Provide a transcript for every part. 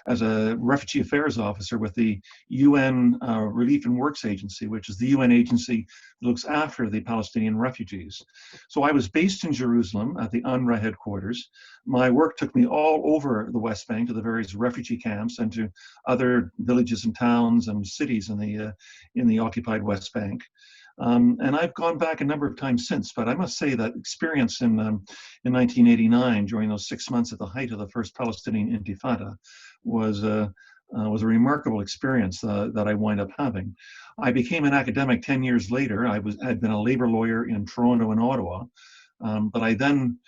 as a refugee affairs officer with the UN Relief and Works Agency, which is the UN agency that looks after the Palestinian refugees. So I was based in Jerusalem at the UNRWA headquarters. My work took me all over the West Bank to the various refugee camps and to other villages and towns and cities in the occupied West Bank. And I've gone back a number of times since, but I must say that experience in 1989, during those 6 months at the height of the first Palestinian Intifada, was a remarkable experience that I wind up having. I became an academic 10 years later. Had been a labor lawyer in Toronto and Ottawa, but I then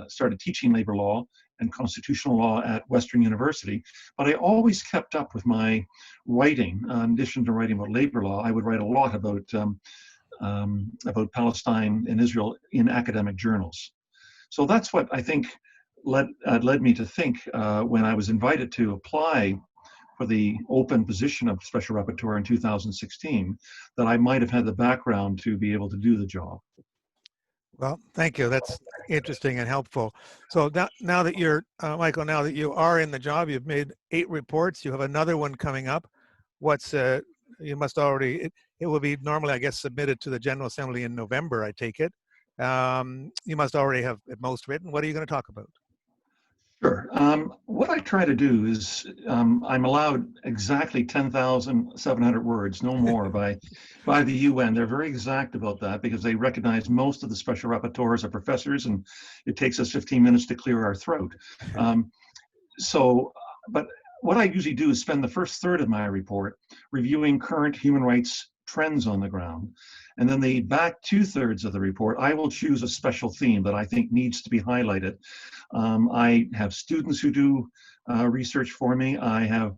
started teaching labor law and constitutional law at Western University. But I always kept up with my writing. In addition to writing about labor law, I would write a lot about Palestine and Israel in academic journals. So that's what I think led me to think when I was invited to apply for the open position of Special Rapporteur in 2016, that I might have had the background to be able to do the job. Well, thank you. That's interesting and helpful. So now that you're, Michael, now that you are in the job, you've made 8 reports. You have another one coming up. You must already, it will be normally, I guess, submitted to the General Assembly in November, I take it. You must already have at most written. What are you going to talk about? Sure. What I try to do is I'm allowed exactly 10,700 words, no more, by the UN. They're very exact about that because they recognize most of the special rapporteurs are professors, and it takes us 15 minutes to clear our throat. But what I usually do is spend the first third of my report reviewing current human rights trends on the ground. And then the back 2/3 of the report, I will choose a special theme that I think needs to be highlighted. I have students who do research for me. I have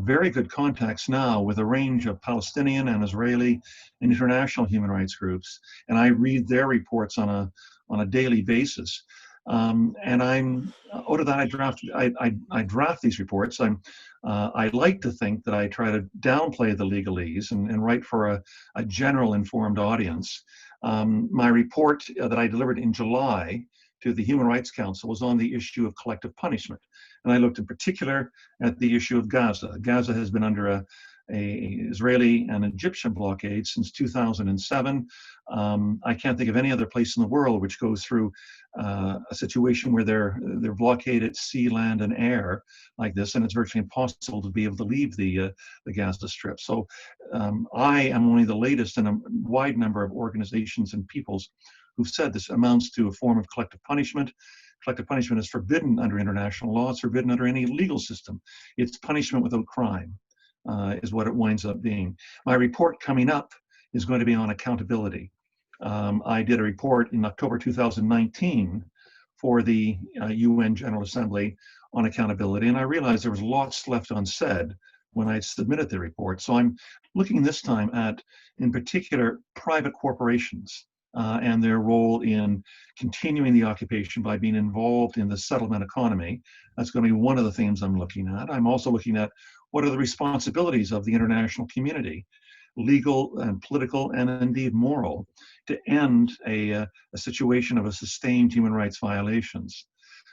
very good contacts now with a range of Palestinian and Israeli and international human rights groups, and I read their reports on a daily basis. And out of that, I draft these reports. I like to think that I try to downplay the legalese and write for a general informed audience. My report that I delivered in July to the Human Rights Council was on the issue of collective punishment. And I looked in particular at the issue of Gaza. Gaza has been under a Israeli and Egyptian blockade since 2007. I can't think of any other place in the world which goes through a situation where they're blockaded sea, land, and air like this, and it's virtually impossible to be able to leave the Gaza Strip. So I am only the latest in a wide number of organizations and peoples who've said this amounts to a form of collective punishment. Collective punishment is forbidden under international law. It's forbidden under any legal system. It's punishment without crime. Is what it winds up being. My report coming up is going to be on accountability. I did a report in October 2019 for the UN General Assembly on accountability, and I realized there was lots left unsaid when I submitted the report. So I'm looking this time at, in particular, private corporations and their role in continuing the occupation by being involved in the settlement economy. That's going to be one of the themes I'm looking at. I'm also looking at what are the responsibilities of the international community, legal and political and indeed moral, to end a situation of a sustained human rights violations.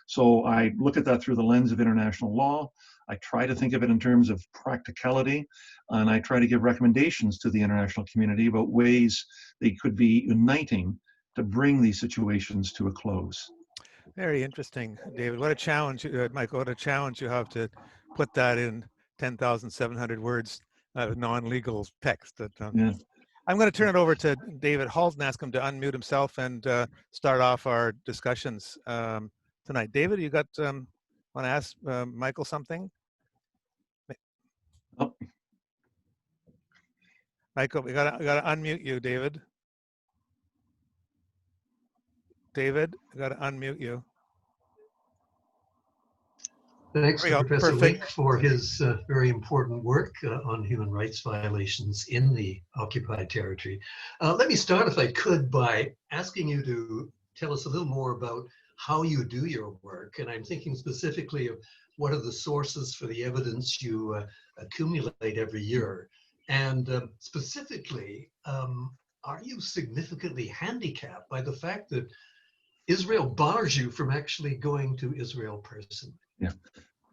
So I look at that through the lens of international law. I try to think of it in terms of practicality, and I try to give recommendations to the international community about ways they could be uniting to bring these situations to a close. Very interesting, David. What a challenge, Michael, what a challenge you have to put that in 10,700 words of non-legal text. Yeah. I'm going to turn it over to David Halt and ask him to unmute himself and start off our discussions tonight. David, you got want to ask Michael something? Oh. Michael, we got to unmute you, David. David, we got to unmute you. Thanks to Professor Lynk for his very important work on human rights violations in the occupied territory. Let me start, if I could, by asking you to tell us a little more about how you do your work. And I'm thinking specifically of what are the sources for the evidence you accumulate every year. And specifically, are you significantly handicapped by the fact that Israel bars you from actually going to Israel personally? Yeah.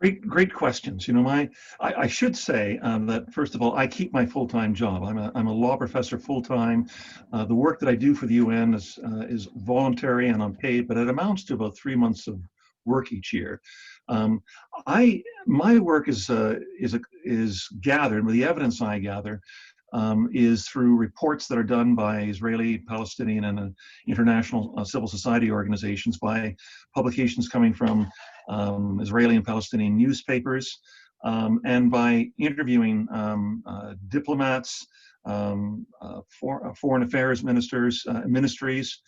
Great questions. You know, I should say that first of all, I keep my full-time job. I'm a law professor full-time. The work that I do for the UN is voluntary and unpaid, but it amounts to about 3 months of work each year. My work is gathered. The evidence I gather is through reports that are done by Israeli, Palestinian, and international civil society organizations, by publications coming from Israeli and Palestinian newspapers, and by interviewing diplomats, foreign affairs ministers, ministries.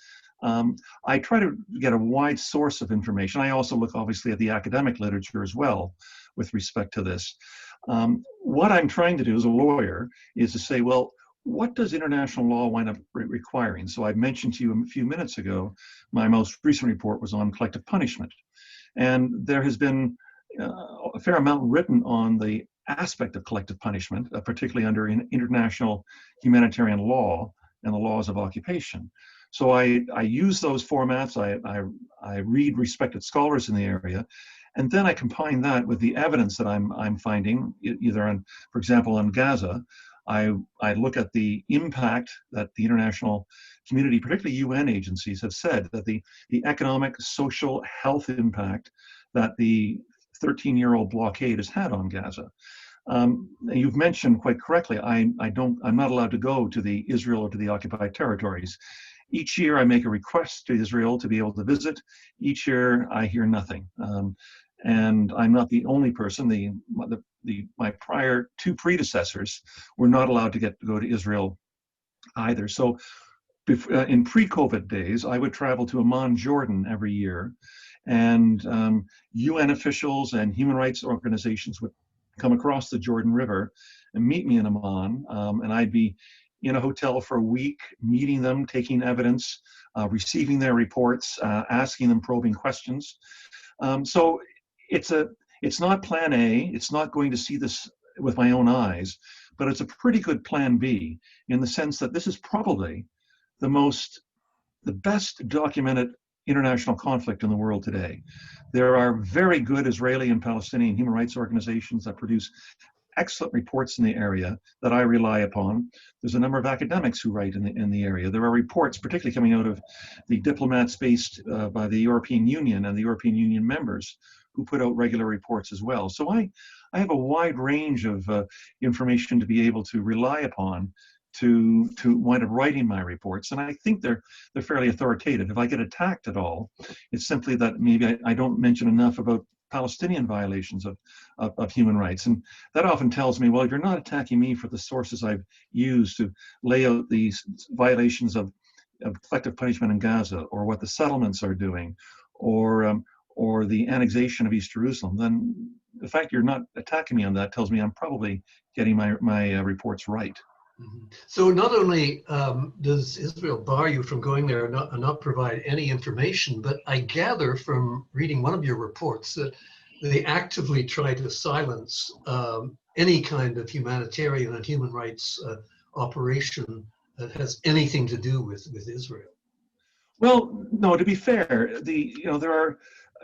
I try to get a wide source of information. I also look obviously at the academic literature as well with respect to this. What I'm trying to do as a lawyer is to say, well, what does international law wind up requiring? So I mentioned to you a few minutes ago, my most recent report was on collective punishment. And there has been a fair amount written on the aspect of collective punishment, particularly under international humanitarian law and the laws of occupation. So I use those formats, I read respected scholars in the area, and then I combine that with the evidence that I'm finding, either on, for example, on Gaza. I look at the impact that the international community, particularly UN agencies, have said that the economic, social, health impact that the 13-year-old blockade has had on Gaza. You've mentioned quite correctly, I'm not allowed to go to Israel or to the occupied territories. Each year I make a request to Israel to be able to visit. Each year I hear nothing. And I'm not the only person. My prior two predecessors were not allowed to go to Israel either. So in pre-COVID days, I would travel to Amman, Jordan every year, and UN officials and human rights organizations would come across the Jordan River and meet me in Amman, and I'd be in a hotel for a week, meeting them, taking evidence, receiving their reports, asking them probing questions. So it's not plan A, it's not going to see this with my own eyes, but it's a pretty good plan B, in the sense that this is probably the best documented international conflict in the world today. There are very good Israeli and Palestinian human rights organizations that produce excellent reports in the area that I rely upon. There's a number of academics who write in the area. There are reports, particularly coming out of the diplomats based by the European Union and the European Union members, who put out regular reports as well. So I have a wide range of information to be able to rely upon to wind up writing my reports, and I think they're fairly authoritative. If I get attacked at all, it's simply that maybe I don't mention enough about Palestinian violations of human rights. And that often tells me, well, you're not attacking me for the sources I've used to lay out these violations of collective punishment in Gaza, or what the settlements are doing, or the annexation of East Jerusalem. Then the fact you're not attacking me on that tells me I'm probably getting my reports right. So not only does Israel bar you from going there and not provide any information, but I gather from reading one of your reports that they actively try to silence any kind of humanitarian and human rights operation that has anything to do with Israel. Well, no. To be fair, there are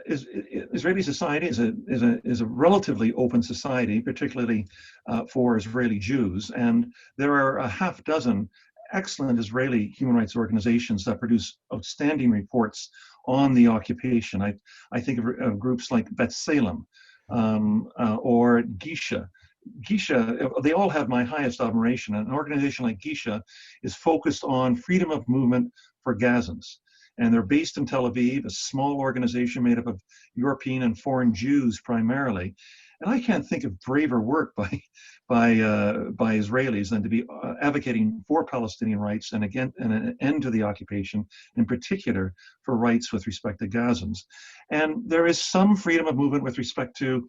Israeli society is a relatively open society, particularly for Israeli Jews, and there are a half dozen excellent Israeli human rights organizations that produce outstanding reports on the occupation. I think of groups like B'Tselem or Gisha. Gisha, they all have my highest admiration. An organization like Gisha is focused on freedom of movement for Gazans. And they're based in Tel Aviv, a small organization made up of European and foreign Jews primarily. And I can't think of braver work by Israelis than to be advocating for Palestinian rights and an end to the occupation, in particular for rights with respect to Gazans. And there is some freedom of movement with respect to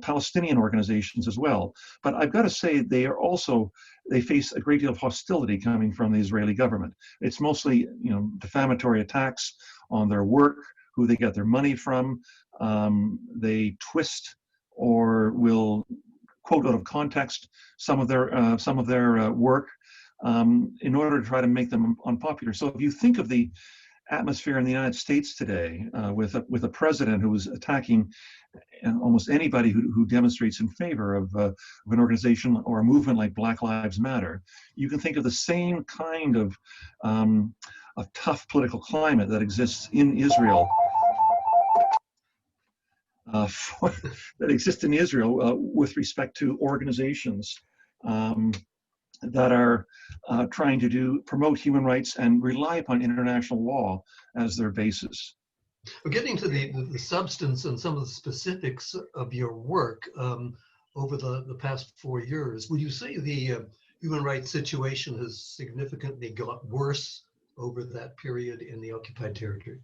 Palestinian organizations as well. But I've got to say, they face a great deal of hostility coming from the Israeli government. It's mostly, defamatory attacks on their work, who they get their money from. They twist or will quote out of context some of their work in order to try to make them unpopular. So if you think of the atmosphere in the United States today, with a president who is attacking almost anybody who demonstrates in favor of an organization or a movement like Black Lives Matter, you can think of the same kind of tough political climate that exists in Israel. With respect to organizations that are trying to promote human rights and rely upon international law as their basis. Well, getting to the substance and some of the specifics of your work over the past 4 years, would you say the human rights situation has significantly got worse over that period in the occupied territory?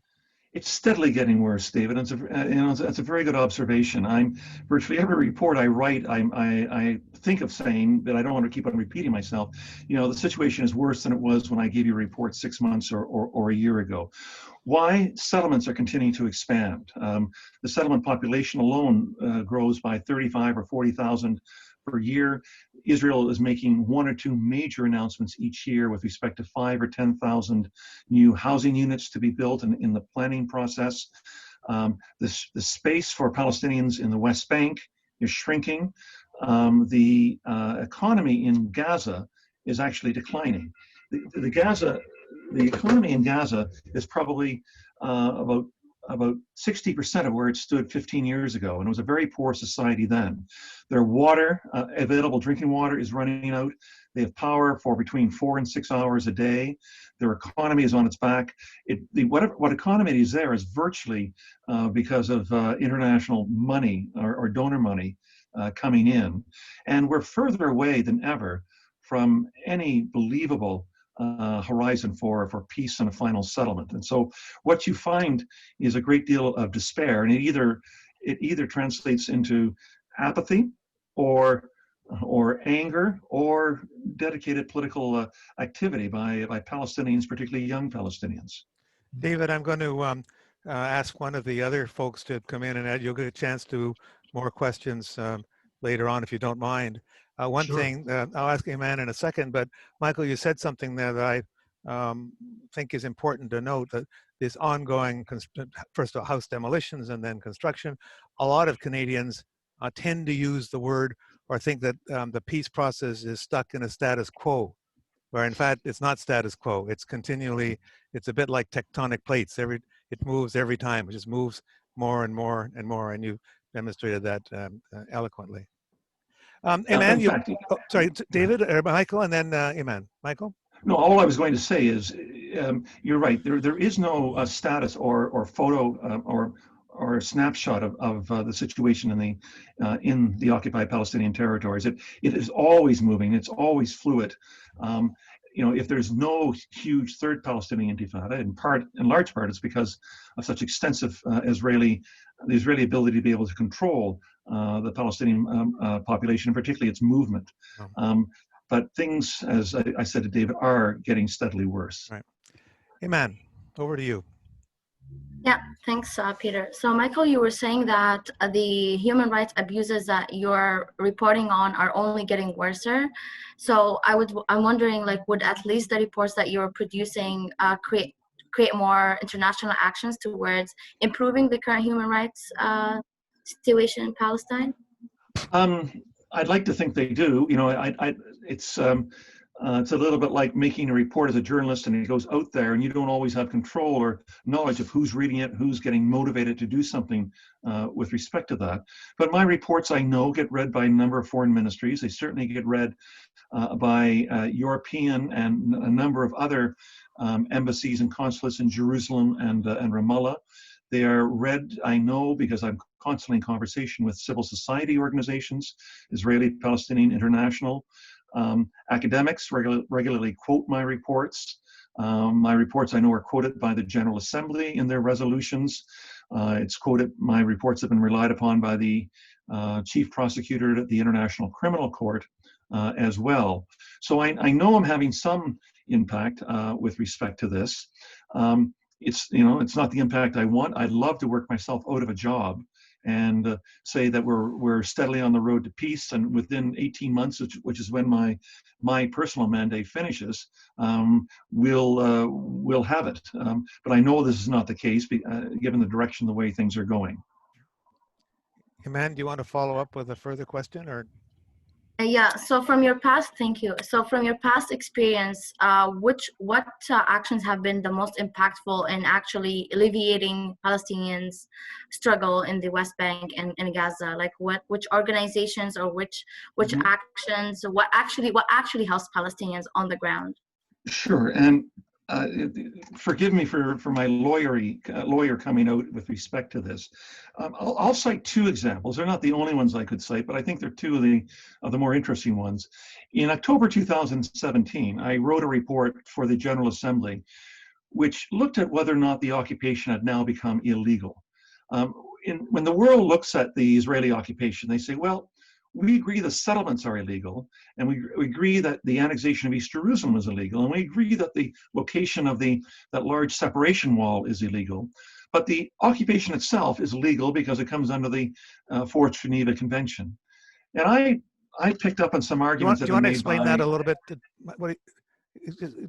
It's steadily getting worse, David. It's a very good observation. Virtually every report I write, I think of saying, but I don't want to keep on repeating myself. The situation is worse than it was when I gave you a report 6 months or a year ago. Why? Settlements are continuing to expand. The settlement population alone grows by 35 or 40,000 per year. Israel is making 1 or 2 major announcements each year with respect to 5 or 10,000 new housing units to be built in the planning process. The space for Palestinians in the West Bank is shrinking. The economy in Gaza is actually declining. The economy in Gaza is probably about 60% of where it stood 15 years ago, and it was a very poor society then. Their water, available drinking water, is running out. They have power for between 4 and 6 hours a day. Their economy is on its back. What economy is there is virtually because of international money or donor money coming in. And we're further away than ever from any believable horizon for peace and a final settlement. And so what you find is a great deal of despair, and it either translates into apathy or anger or dedicated political activity by Palestinians, particularly young Palestinians. David, I'm going to ask one of the other folks to come in, and you'll get a chance to more questions later on if you don't mind. One Sure. thing, I'll ask Iman in a second, but Michael, you said something there that I think is important to note, that this ongoing, first of all, house demolitions and then construction, a lot of Canadians tend to use the word or think that the peace process is stuck in a status quo, where in fact it's not status quo. It's continually, it's a bit like tectonic plates. It moves every time. It just moves more and more and more, and you demonstrated that eloquently. Iman, sorry, David or Michael, and then Iman. Michael? No, all I was going to say is, you're right. There is no status or photo or snapshot of the situation in the occupied Palestinian territories. It is always moving. It's always fluid. If there's no huge third Palestinian Intifada, in large part, it's because of such extensive the Israeli ability to be able to control the Palestinian population, and particularly its movement. But things, as I said to David, are getting steadily worse. Right. Iman, over to you. Yeah, thanks, Peter. So, Michael, you were saying that the human rights abuses that you're reporting on are only getting worse. So, I'm wondering, would at least the reports that you're producing create more international actions towards improving the current human rights situation in Palestine? I'd like to think they do. It's a little bit like making a report as a journalist, and it goes out there, and you don't always have control or knowledge of who's reading it, who's getting motivated to do something with respect to that. But my reports, I know, get read by a number of foreign ministries. They certainly get read by European and a number of other embassies and consulates in Jerusalem and Ramallah. They are read, I know, because I'm constantly in conversation with civil society organizations, Israeli-Palestinian International. Academics regularly quote my reports. My reports, I know, are quoted by the General Assembly in their resolutions. My reports have been relied upon by the Chief Prosecutor at the International Criminal Court as well. So I know I'm having some impact with respect to this. It's not the impact I want. I'd love to work myself out of a job and say that we're steadily on the road to peace, and within 18 months, which is when my personal mandate finishes, we'll have it. But I know this is not the case, given the direction, the way things are going. Iman, do you want to follow up with a further question, or? Yeah, so from your past, thank you. So from your past experience, what actions have been the most impactful in actually alleviating Palestinians' struggle in the West Bank and Gaza? Like which organizations or which actions, what actually helps Palestinians on the ground? Sure, and forgive me for my lawyer coming out with respect to this. I'll cite two examples. They're not the only ones I could cite, but I think they're two of the more interesting ones. In October 2017, I wrote a report for the General Assembly, which looked at whether or not the occupation had now become illegal. When the world looks at the Israeli occupation, they say, well, we agree the settlements are illegal, and we agree that the annexation of East Jerusalem is illegal, and we agree that the location of that large separation wall is illegal. But the occupation itself is legal because it comes under the Fourth Geneva Convention. And I picked up on some arguments that do you want to explain that a little bit?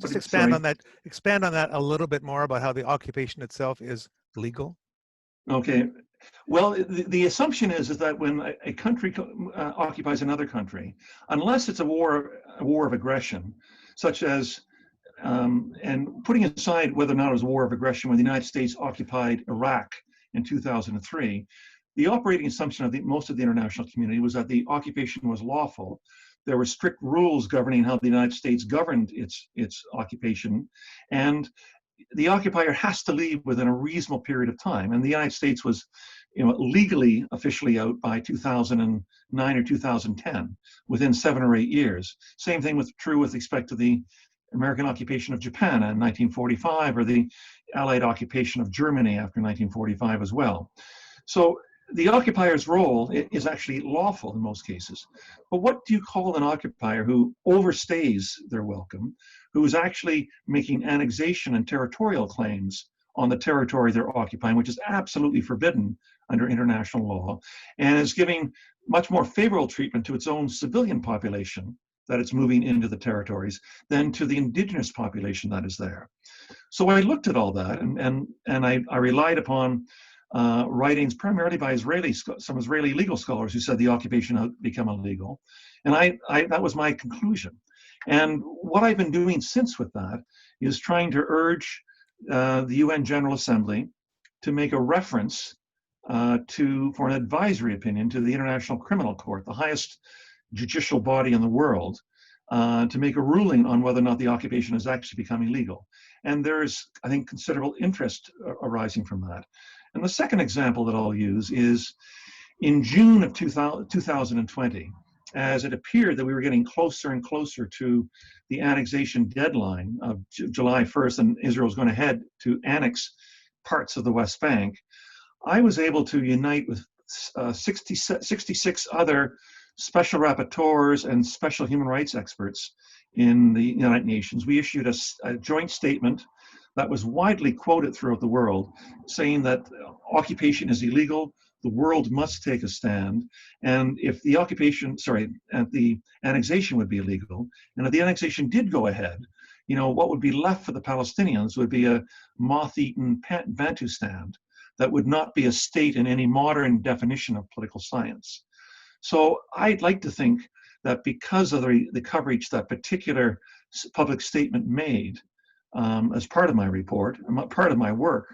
Just expand on that. Expand on that a little bit more about how the occupation itself is legal. Okay. Well, the assumption is that when a country occupies another country, unless it's a war of aggression, such as, and putting aside whether or not it was a war of aggression when the United States occupied Iraq in 2003, the operating assumption of most of the international community was that the occupation was lawful. There were strict rules governing how the United States governed its occupation, and the occupier has to leave within a reasonable period of time. And the United States was, legally officially out by 2009 or 2010, within 7 or 8 years. Same thing was true with respect to the American occupation of Japan in 1945, or the Allied occupation of Germany after 1945 as well. So the occupier's role is actually lawful in most cases. But what do you call an occupier who overstays their welcome, who is actually making annexation and territorial claims on the territory they're occupying, which is absolutely forbidden under international law, and is giving much more favorable treatment to its own civilian population that it's moving into the territories than to the indigenous population that is there? So I looked at all that, and I relied upon writings primarily by some Israeli legal scholars who said the occupation had become illegal. And that was my conclusion. And what I've been doing since with that is trying to urge the UN General Assembly to make a reference for an advisory opinion to the International Criminal Court, the highest judicial body in the world, to make a ruling on whether or not the occupation has actually become illegal. And there's, I think, considerable interest arising from that. And the second example that I'll use is in June of 2020, as it appeared that we were getting closer and closer to the annexation deadline of July 1st, and Israel was going to head to annex parts of the West Bank, I was able to unite with 66 other special rapporteurs and special human rights experts in the United Nations. We issued a joint statement that was widely quoted throughout the world, saying that occupation is illegal, the world must take a stand, and if the the annexation would be illegal, and if the annexation did go ahead, what would be left for the Palestinians would be a moth-eaten Bantustan that would not be a state in any modern definition of political science. So I'd like to think that because of the coverage that particular public statement made, as part of my report, part of my work,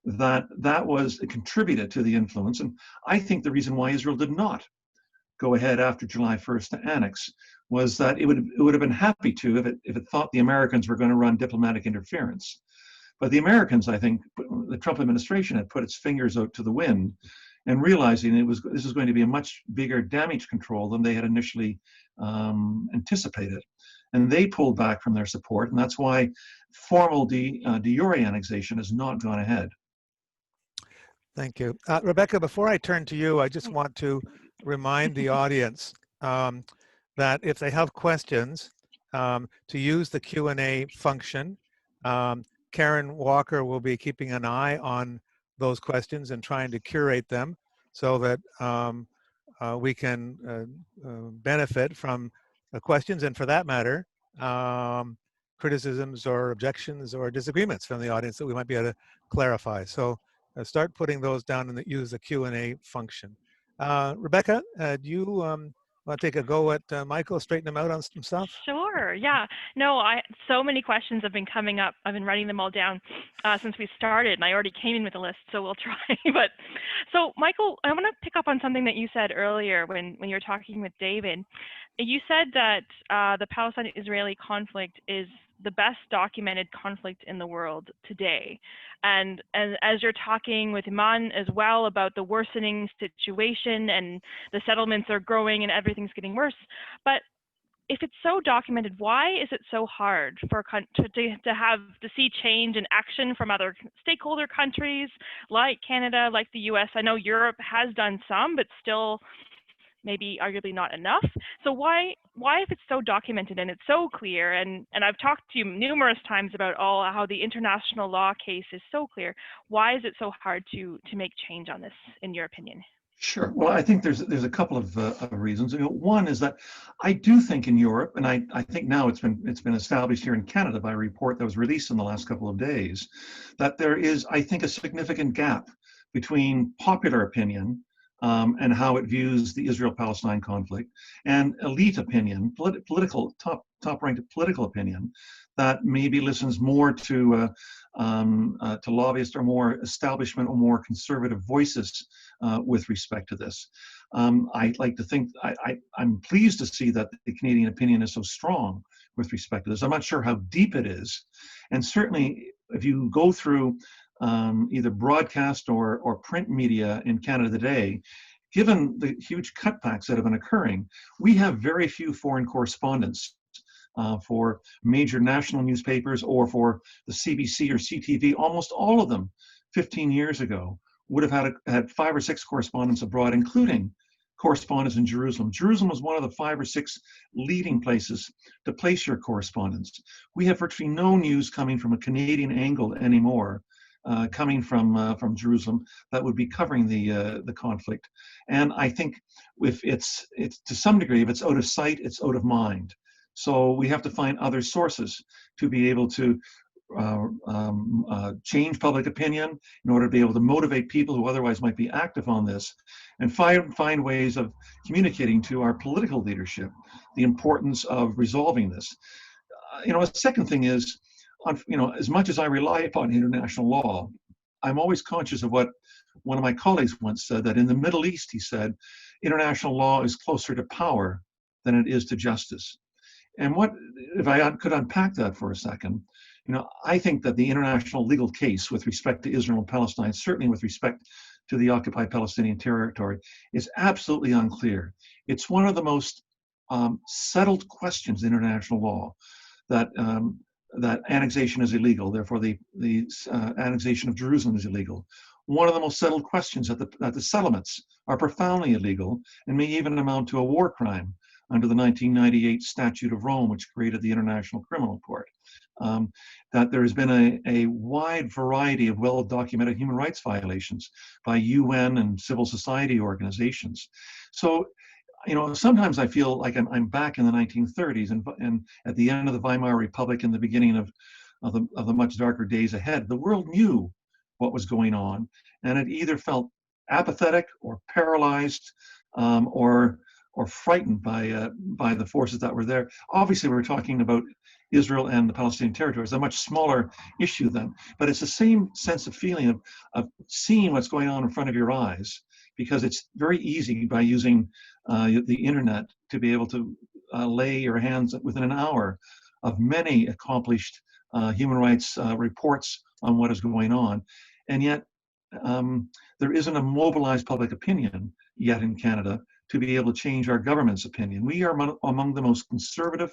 that was contributed to the influence. And I think the reason why Israel did not go ahead after July 1st to annex was that it would have been happy to if it thought the Americans were going to run diplomatic interference. But the Americans, I think, the Trump administration had put its fingers out to the wind and realizing this was going to be a much bigger damage control than they had initially anticipated. And they pulled back from their support, and that's why formal de jure annexation has not gone ahead. Thank you. Rebecca, before I turn to you, I just want to remind the audience that if they have questions, to use the Q&A function. Karen Walker will be keeping an eye on those questions and trying to curate them. so that we can benefit from questions, and for that matter, criticisms or objections or disagreements from the audience that we might be able to clarify. So start putting those down and use the Q&A function. Rebecca, do you want to take a go at Michael, straighten him out on some stuff? Sure, yeah. No, so many questions have been coming up. I've been writing them all down since we started, and I already came in with a list, so we'll try. But so, Michael, I want to pick up on something that you said earlier when you were talking with David. You said that the Palestine-Israeli conflict is the best documented conflict in the world today. And as you're talking with Iman as well about the worsening situation and the settlements are growing and everything's getting worse, but if it's so documented, why is it so hard for to see change and action from other stakeholder countries like Canada, like the US? I know Europe has done some, but still maybe arguably not enough. So why if it's so documented and it's so clear, and I've talked to you numerous times about how the international law case is so clear, why is it so hard to make change on this, in your opinion? Sure. Well, I think there's a couple of reasons. One is that I do think in Europe, and I think now it's been established here in Canada by a report that was released in the last couple of days, that there is, I think, a significant gap between popular opinion and how it views the Israel-Palestine conflict, and elite opinion, political top-ranked political opinion, that maybe listens more to lobbyists or more establishment or more conservative voices with respect to this. I like to think I'm pleased to see that the Canadian opinion is so strong with respect to this. I'm not sure how deep it is, and certainly if you go through either broadcast or print media in Canada today, given the huge cutbacks that have been occurring, we have very few foreign correspondents for major national newspapers or for the CBC or CTV. Almost all of them 15 years ago would have had 5 or 6 correspondents abroad, including correspondents in Jerusalem. Jerusalem was one of the 5 or 6 leading places to place your correspondents. We have virtually no news coming from a Canadian angle anymore, coming from Jerusalem, that would be covering the conflict. And I think if it's to some degree, if it's out of sight, it's out of mind. So we have to find other sources to be able to change public opinion in order to be able to motivate people who otherwise might be active on this, and find ways of communicating to our political leadership the importance of resolving this. A second thing is, as much as I rely upon international law, I'm always conscious of what one of my colleagues once said, that in the Middle East, he said, international law is closer to power than it is to justice. And if I could unpack that for a second, I think that the international legal case with respect to Israel and Palestine, certainly with respect to the occupied Palestinian territory, is absolutely unclear. It's one of the most settled questions in international law, that annexation is illegal, therefore the annexation of Jerusalem is illegal. One of the most settled questions that the settlements are profoundly illegal and may even amount to a war crime under the 1998 Statute of Rome, which created the International Criminal Court. That there has been a wide variety of well-documented human rights violations by UN and civil society organizations. So, sometimes I feel like I'm back in the 1930s and at the end of the Weimar Republic and the beginning of the much darker days ahead. The world knew what was going on, and it either felt apathetic or paralyzed or frightened by the forces that were there. Obviously, we're talking about Israel and the Palestinian territories, a much smaller issue then, but it's the same sense of feeling of seeing what's going on in front of your eyes, because it's very easy by using the internet to be able to lay your hands within an hour of many accomplished human rights reports on what is going on. And yet there isn't a mobilized public opinion yet in Canada to be able to change our government's opinion. We are among the most conservative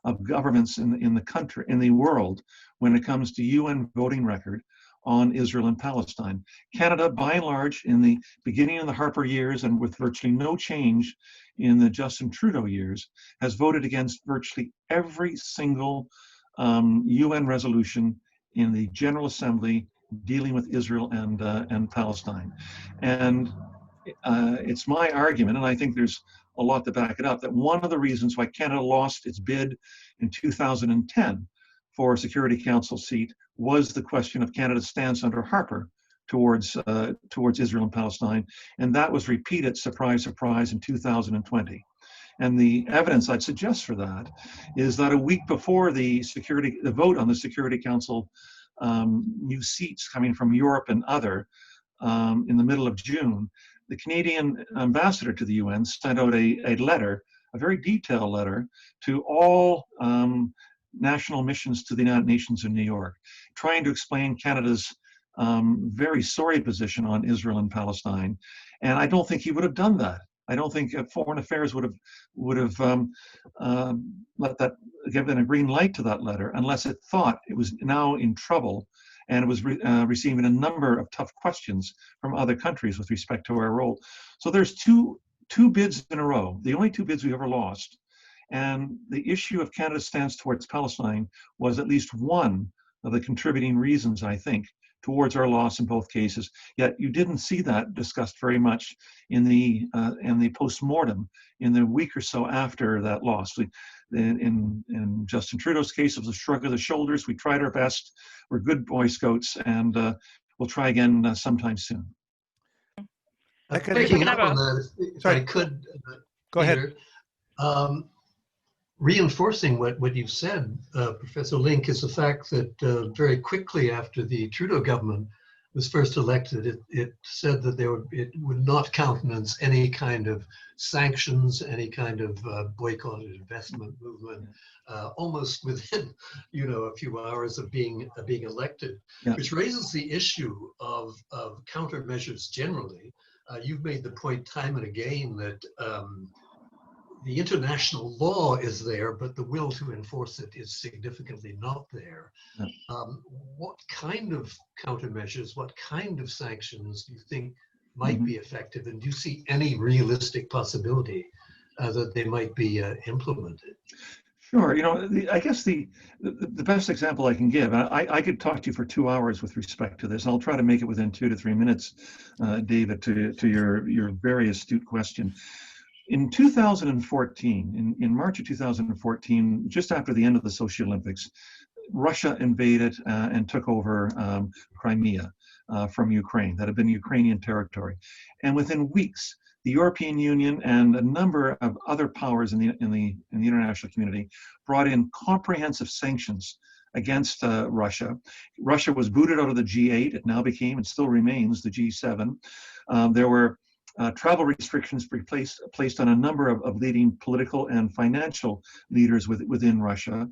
of governments in the country, in the world, when it comes to UN voting record on Israel and Palestine. Canada, by and large, in the beginning of the Harper years and with virtually no change in the Justin Trudeau years, has voted against virtually every single UN resolution in the General Assembly dealing with Israel and Palestine. And it's my argument, and I think there's a lot to back it up, that one of the reasons why Canada lost its bid in 2010 for a Security Council seat was the question of Canada's stance under Harper towards Israel and Palestine, and that was repeated, surprise, surprise, in 2020. And the evidence I'd suggest for that is that a week before the vote on the Security Council new seats coming from Europe and other in the middle of June, the Canadian ambassador to the UN sent out a letter, a very detailed letter, to all national missions to the United Nations in New York, trying to explain Canada's very sorry position on Israel and Palestine. And I don't think he would have done that. I don't think Foreign Affairs would have let that, given a green light to that letter, unless it thought it was now in trouble and it was receiving a number of tough questions from other countries with respect to our role. So there's two bids in a row, the only two bids we ever lost. And the issue of Canada's stance towards Palestine was at least one of the contributing reasons, I think, towards our loss in both cases. Yet you didn't see that discussed very much in the post-mortem in the week or so after that loss. In Justin Trudeau's case, it was a shrug of the shoulders. We tried our best. We're good Boy Scouts, and we'll try again sometime soon. Picking up on that, if I could, go ahead. Reinforcing what you've said, Professor Lynk, is the fact that very quickly after the Trudeau government was first elected, it said that it would not countenance any kind of sanctions, any kind of boycotted investment movement, almost within a few hours of being elected, which raises the issue of countermeasures generally. You've made the point time and again that the international law is there, but the will to enforce it is significantly not there. What kind of countermeasures, what kind of sanctions do you think might be effective? And do you see any realistic possibility that they might be implemented? Sure. I guess the best example I can give, I could talk to you for 2 hours with respect to this, and I'll try to make it within 2 to 3 minutes, David, to your very astute question. In 2014, in March of 2014, just after the end of the Sochi Olympics, Russia invaded and took over Crimea from Ukraine. That had been Ukrainian territory. And within weeks, the European Union and a number of other powers in the international community brought in comprehensive sanctions against Russia. Russia was booted out of the G8. It now became and still remains the G7. There were travel restrictions placed on a number of leading political and financial leaders within Russia.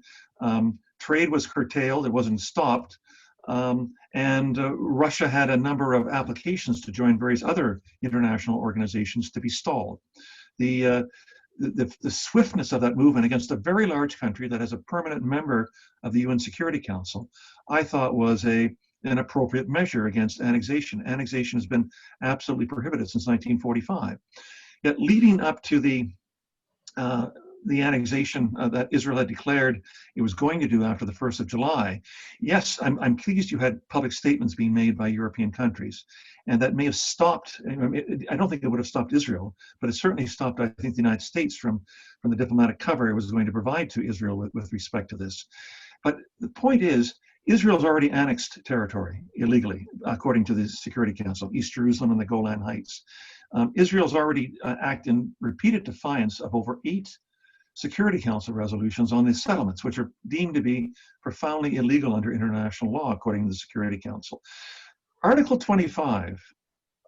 Trade was curtailed, it wasn't stopped, and Russia had a number of applications to join various other international organizations to be stalled. The swiftness of that movement against a very large country that has a permanent member of the UN Security Council, I thought was an appropriate measure against annexation. Annexation has been absolutely prohibited since 1945. Yet leading up to the annexation that Israel had declared it was going to do after the 1st of July, yes, I'm pleased you had public statements being made by European countries, and that may have stopped, I don't think it would have stopped Israel, but it certainly stopped, I think, the United States from the diplomatic cover it was going to provide to Israel with respect to this. But the point is, Israel's already annexed territory illegally, according to the Security Council, East Jerusalem and the Golan Heights. Israel's already acted in repeated defiance of over 8 Security Council resolutions on these settlements, which are deemed to be profoundly illegal under international law, according to the Security Council. Article 25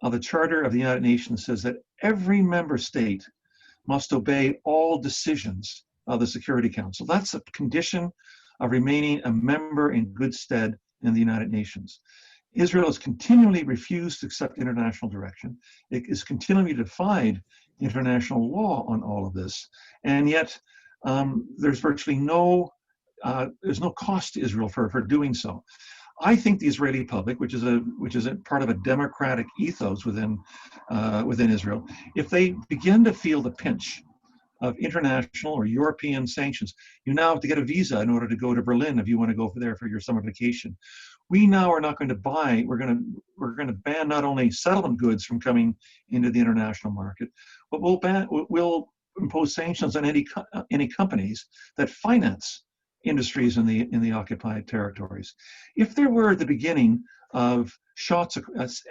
of the Charter of the United Nations says that every member state must obey all decisions of the Security Council. That's a condition of remaining a member in good stead in the United Nations. Israel has continually refused to accept international direction. It has continually defied international law on all of this, and yet there's virtually there's no cost to Israel for doing so. I think the Israeli public, which is a part of a democratic ethos within Israel, if they begin to feel the pinch of international or European sanctions, you now have to get a visa in order to go to Berlin if you want to go there for your summer vacation. we now are not going to buy, we're going to ban not only settlement goods from coming into the international market, but we'll impose sanctions on any companies that finance industries in the occupied territories. If there were the beginning of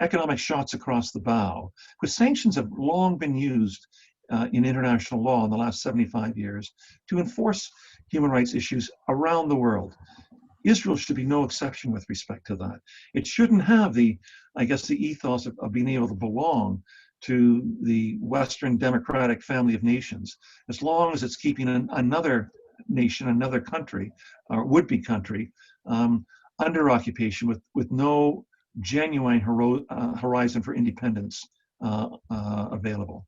economic shots across the bow, because sanctions have long been used in international law in the last 75 years to enforce human rights issues around the world. Israel should be no exception with respect to that. It shouldn't have the ethos of being able to belong to the Western democratic family of nations, as long as it's keeping another nation, another country, or would-be country, under occupation with no genuine horizon for independence available.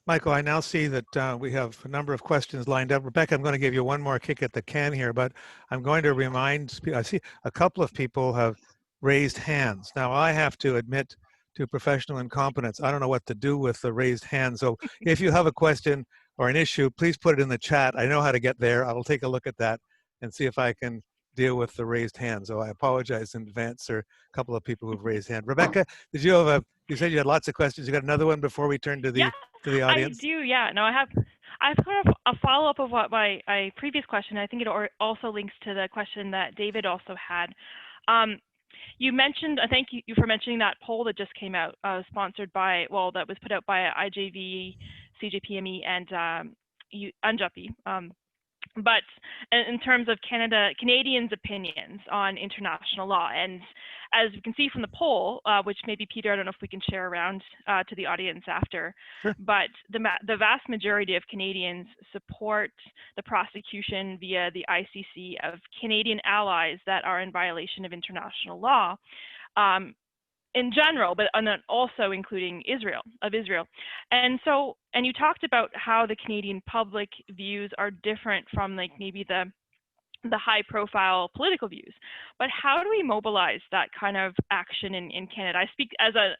Michael, I now see that we have a number of questions lined up. Rebecca, I'm going to give you one more kick at the can here, but I'm going to remind, I see a couple of people have raised hands. Now, I have to admit to professional incompetence. I don't know what to do with the raised hand. So if you have a question or an issue, please put it in the chat. I know how to get there. I will take a look at that and see if I can deal with the raised hand. So I apologize in advance. There are a couple of people who've raised hand. Rebecca, did you have you said you had lots of questions. You got another one before we turn to the audience? I do, yeah. No, I have kind of a follow-up of what my previous question. I think it also links to the question that David also had. You mentioned, thank you for mentioning that poll that just came out, sponsored by, that was put out by IJV, CJPME, and UNJPE. But in terms of Canadians' opinions on international law, and as you can see from the poll, which maybe Peter, I don't know if we can share around to the audience after, sure. But the vast majority of Canadians support the prosecution via the ICC of Canadian allies that are in violation of international law. In general, but and then also including Israel. And so, and you talked about how the Canadian public views are different from like maybe the high profile political views, but how do we mobilize that kind of action in Canada? I speak as a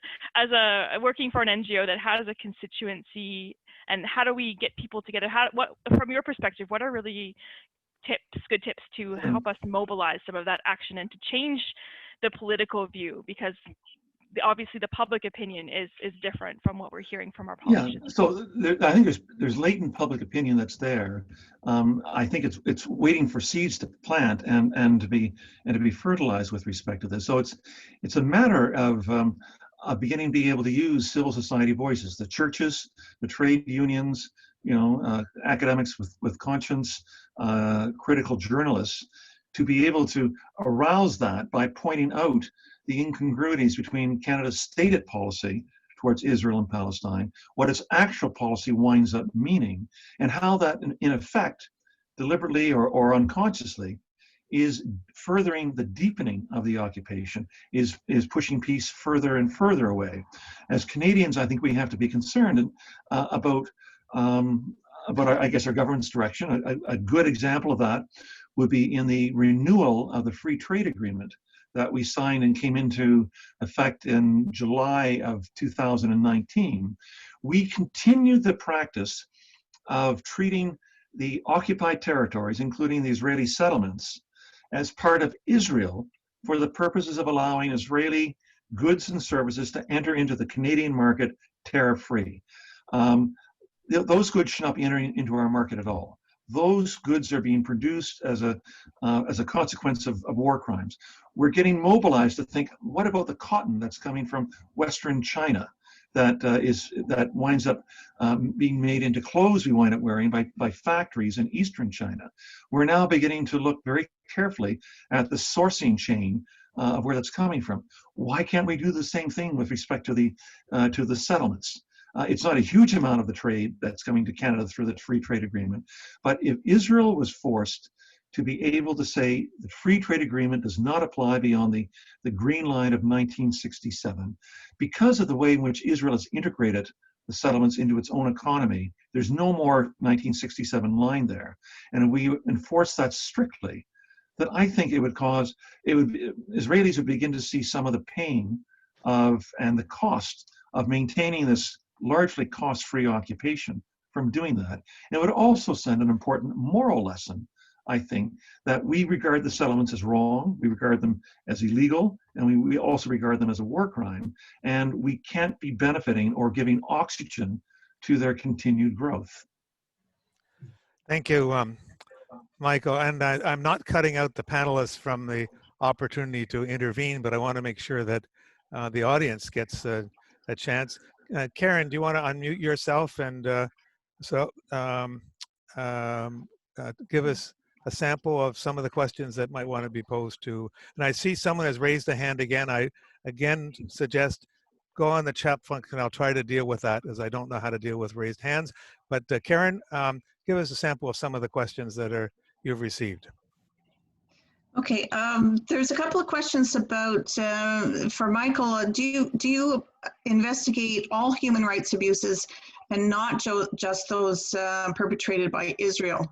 working for an NGO that has a constituency, and how do we get people together? What from your perspective, what are really good tips to help us mobilize some of that action and to change the political view, because obviously the public opinion is different from what we're hearing from our politicians. Yeah, so I think there's latent public opinion that's there. I think it's waiting for seeds to plant and to be fertilized with respect to this. So it's a matter of beginning to be able to use civil society voices, the churches, the trade unions, academics with conscience, critical journalists, to be able to arouse that by pointing out the incongruities between Canada's stated policy towards Israel and Palestine, what its actual policy winds up meaning, and how that, in effect, deliberately or unconsciously, is furthering the deepening of the occupation, is pushing peace further and further away. As Canadians, I think we have to be concerned about I guess, our government's direction. A good example of that would be in the renewal of the free trade agreement that we signed and came into effect in July of 2019. We continued the practice of treating the occupied territories, including the Israeli settlements, as part of Israel for the purposes of allowing Israeli goods and services to enter into the Canadian market tariff-free. Those goods should not be entering into our market at all. Those goods are being produced as a consequence of war crimes. We're getting mobilized to think, what about the cotton that's coming from Western China that winds up being made into clothes we wind up wearing by factories in Eastern China? We're now beginning to look very carefully at the sourcing chain of where that's coming from. Why can't we do the same thing with respect to the settlements? It's not a huge amount of the trade that's coming to Canada through the free trade agreement, but if Israel was forced to be able to say the free trade agreement does not apply beyond the green line of 1967, because of the way in which Israel has integrated the settlements into its own economy, there's no more 1967 line there. And if we enforce that strictly, that I think Israelis would begin to see some of the pain and the cost of maintaining this largely cost-free occupation from doing that. And it would also send an important moral lesson I think, that we regard the settlements as wrong, we regard them as illegal, and we also regard them as a war crime, and we can't be benefiting or giving oxygen to their continued growth. Thank you, Michael. And I'm not cutting out the panelists from the opportunity to intervene, but I want to make sure that the audience gets a chance. Karen, do you want to unmute yourself and give us a sample of some of the questions that might want to be posed to? And I see someone has raised a hand again. I again suggest go on the chat function. I'll try to deal with that, as I don't know how to deal with raised hands. But Karen, give us a sample of some of the questions that you've received. Okay, there's a couple of questions about, for Michael, do you investigate all human rights abuses and not just those perpetrated by Israel?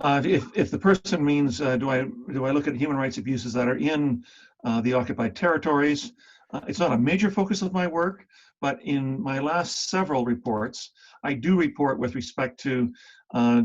If the person means, do I look at human rights abuses that are in the occupied territories? It's not a major focus of my work, but in my last several reports, I do report with respect to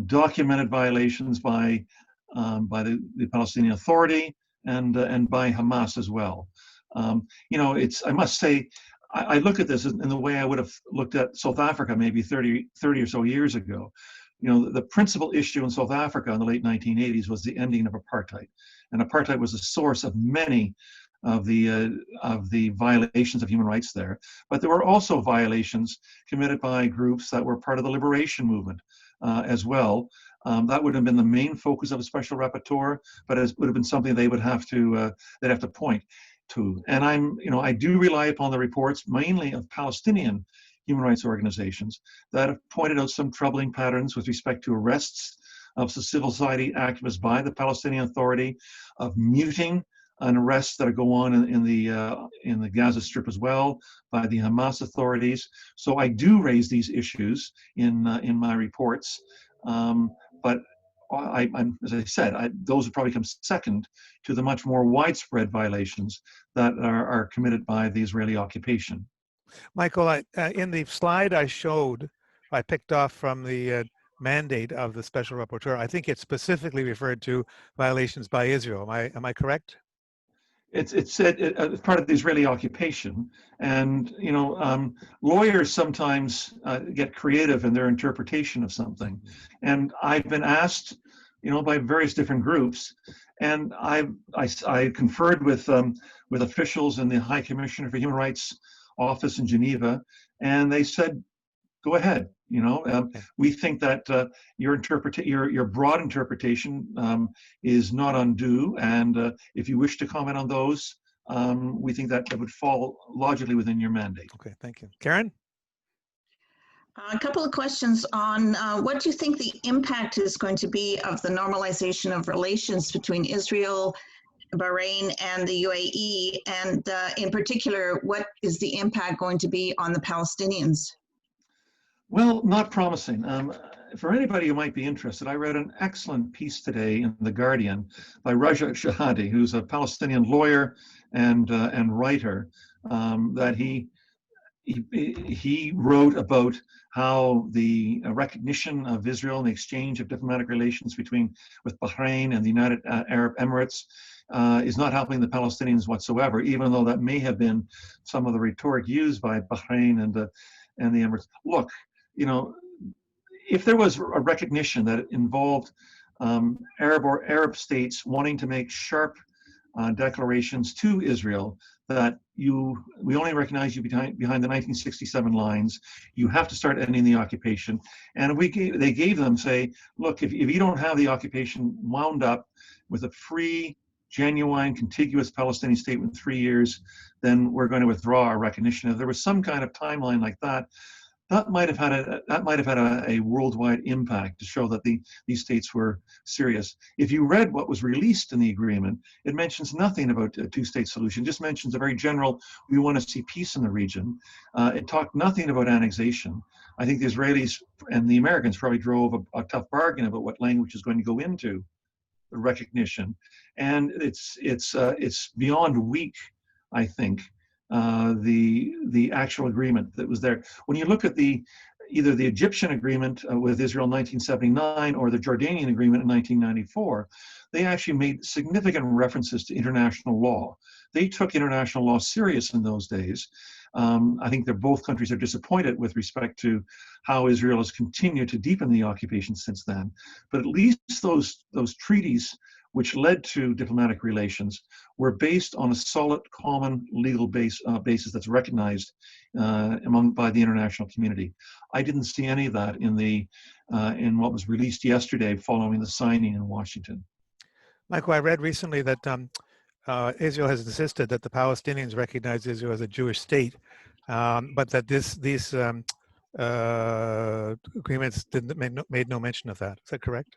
documented violations by the Palestinian Authority and by Hamas as well. You know, I must say, I look at this in the way I would have looked at South Africa maybe 30 or so years ago. You know, the principal issue in South Africa in the late 1980s was the ending of apartheid, and apartheid was the source of many of the violations of human rights there. But there were also violations committed by groups that were part of the liberation movement as well. That would have been the main focus of a special rapporteur, but it would have been something they would have to they'd have to point to. And I do rely upon the reports mainly of Palestinian human rights organizations that have pointed out some troubling patterns with respect to arrests of civil society activists by the Palestinian Authority, of muting and arrests that go on in the Gaza Strip as well by the Hamas authorities. So I do raise these issues in my reports, but as I said, those would probably come second to the much more widespread violations that are committed by the Israeli occupation. Michael, in the slide I showed, I picked off from the mandate of the special rapporteur. I think it specifically referred to violations by Israel. Am I correct? It's said it's part of the Israeli occupation, and lawyers sometimes get creative in their interpretation of something. And I've been asked, by various different groups, and I conferred with officials in the High Commissioner for Human Rights office in Geneva, and they said, go ahead. We think that your broad interpretation is not undue, and if you wish to comment on those, we think that would fall logically within your mandate. Okay, thank you. Karen? A couple of questions on what do you think the impact is going to be of the normalization of relations between Israel, Bahrain, and the UAE, and in particular, what is the impact going to be on the Palestinians? Well, not promising. For anybody who might be interested, I read an excellent piece today in The Guardian by Raja Shahadi, who's a Palestinian lawyer and writer, that he wrote about how the recognition of Israel and the exchange of diplomatic relations with Bahrain and the United Arab Emirates is not helping the Palestinians whatsoever, even though that may have been some of the rhetoric used by Bahrain and the Emirates. Look, if there was a recognition that it involved Arab states wanting to make sharp declarations to Israel that we only recognize you behind the 1967 lines, you have to start ending the occupation. And they gave them, say, look, if you don't have the occupation wound up with a free, genuine, contiguous Palestinian state in 3 years, then we're going to withdraw our recognition. If there was some kind of timeline like that, that might have had a worldwide impact to show that these states were serious. If you read what was released in the agreement, it mentions nothing about a two-state solution. It just mentions a very general, we want to see peace in the region. It talked nothing about annexation. I think the Israelis and the Americans probably drove a tough bargain about what language is going to go into the recognition, and it's beyond weak, I think. The actual agreement that was there. When you look at either the Egyptian agreement with Israel in 1979 or the Jordanian agreement in 1994, they actually made significant references to international law. They took international law serious in those days. I think that both countries are disappointed with respect to how Israel has continued to deepen the occupation since then. But at least those treaties which led to diplomatic relations were based on a solid common legal basis that's recognized by the international community. I didn't see any of that in what was released yesterday following the signing in Washington. Michael, I read recently that Israel has insisted that the Palestinians recognize Israel as a Jewish state, but that these agreements made no mention of that. Is that correct?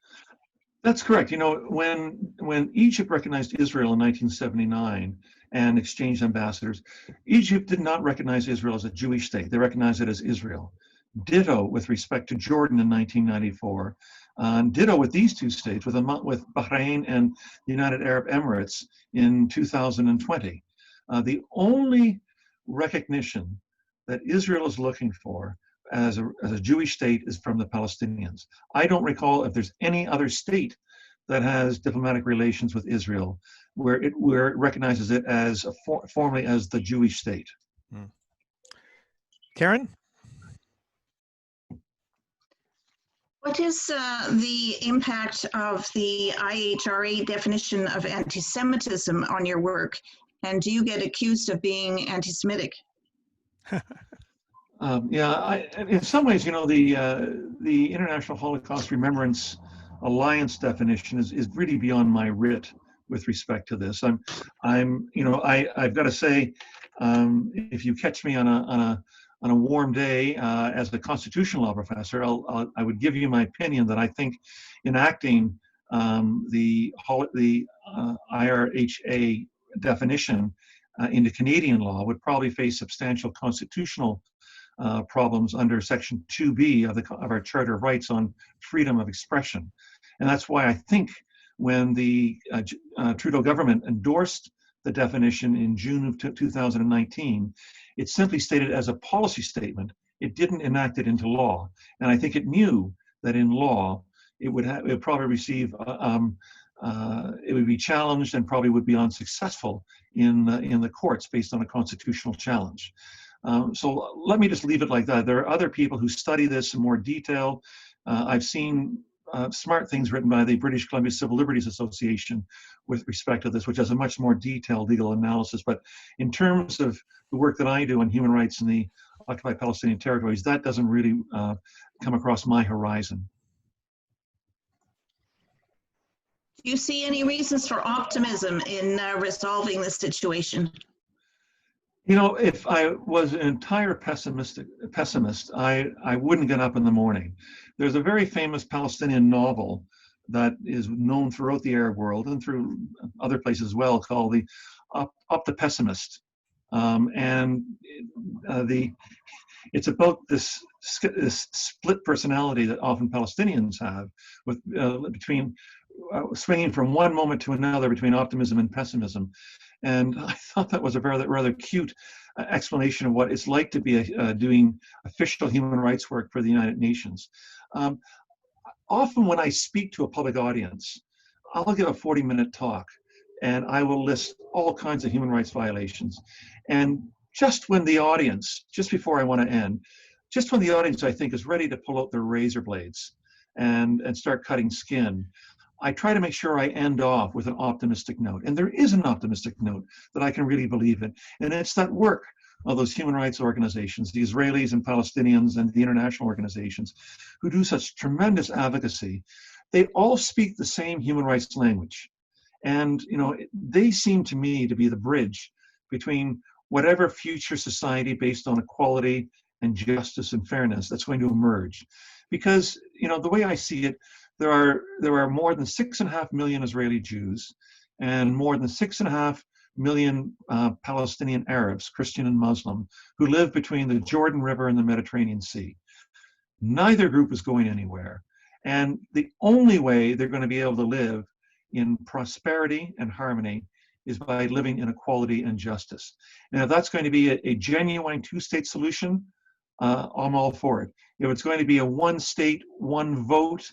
That's correct. You know, when Egypt recognized Israel in 1979 and exchanged ambassadors, Egypt did not recognize Israel as a Jewish state. They recognized it as Israel. Ditto with respect to Jordan in 1994. Ditto with these two states, with Bahrain and the United Arab Emirates in 2020. The only recognition that Israel is looking for as a Jewish state is from the Palestinians. I don't recall if there's any other state that has diplomatic relations with Israel where it recognizes it as formally as the Jewish state. Karen? What is the impact of the IHRA definition of anti-Semitism on your work? And do you get accused of being anti-Semitic? In some ways, you know, the International Holocaust Remembrance Alliance definition is really beyond my writ with respect to this. I've got to say, if you catch me on a warm day as a constitutional law professor, I would give you my opinion that I think enacting the IRHA definition into Canadian law would probably face substantial constitutional problems under Section 2B of our Charter of Rights on freedom of expression. And that's why I think when the Trudeau government endorsed the definition in June of 2019, it simply stated as a policy statement. It didn't enact it into law. And I think it knew that in law, it would probably receive, it would be challenged and probably would be unsuccessful in the courts based on a constitutional challenge. So let me just leave it like that. There are other people who study this in more detail. I've seen smart things written by the British Columbia Civil Liberties Association with respect to this, which has a much more detailed legal analysis. But in terms of the work that I do on human rights in the occupied Palestinian territories, that doesn't really come across my horizon. Do you see any reasons for optimism in resolving the situation? You know, if I was an entire pessimist, I wouldn't get up in the morning. There's a very famous Palestinian novel that is known throughout the Arab world and through other places as well, called the the Pessimist. It's about this split personality that often Palestinians have, with between swinging from one moment to another between optimism and pessimism. And I thought that was a rather cute explanation of what it's like to be doing official human rights work for the United Nations. Often when I speak to a public audience, I'll give a 40-minute talk and I will list all kinds of human rights violations. And just when the audience, just before I want to end, just when the audience, I think, is ready to pull out their razor blades and start cutting skin, I try to make sure I end off with an optimistic note. And there is an optimistic note that I can really believe in. And it's that work of those human rights organizations, the Israelis and Palestinians and the international organizations who do such tremendous advocacy. They all speak the same human rights language. And you know, they seem to me to be the bridge between whatever future society based on equality and justice and fairness that's going to emerge. Because, you know, the way I see it, there are more than 6.5 million Israeli Jews and more than 6.5 million Palestinian Arabs, Christian and Muslim, who live between the Jordan River and the Mediterranean Sea. Neither group is going anywhere. And the only way they're going to be able to live in prosperity and harmony is by living in equality and justice. And if that's going to be a genuine two-state solution, I'm all for it. If it's going to be a one state, one vote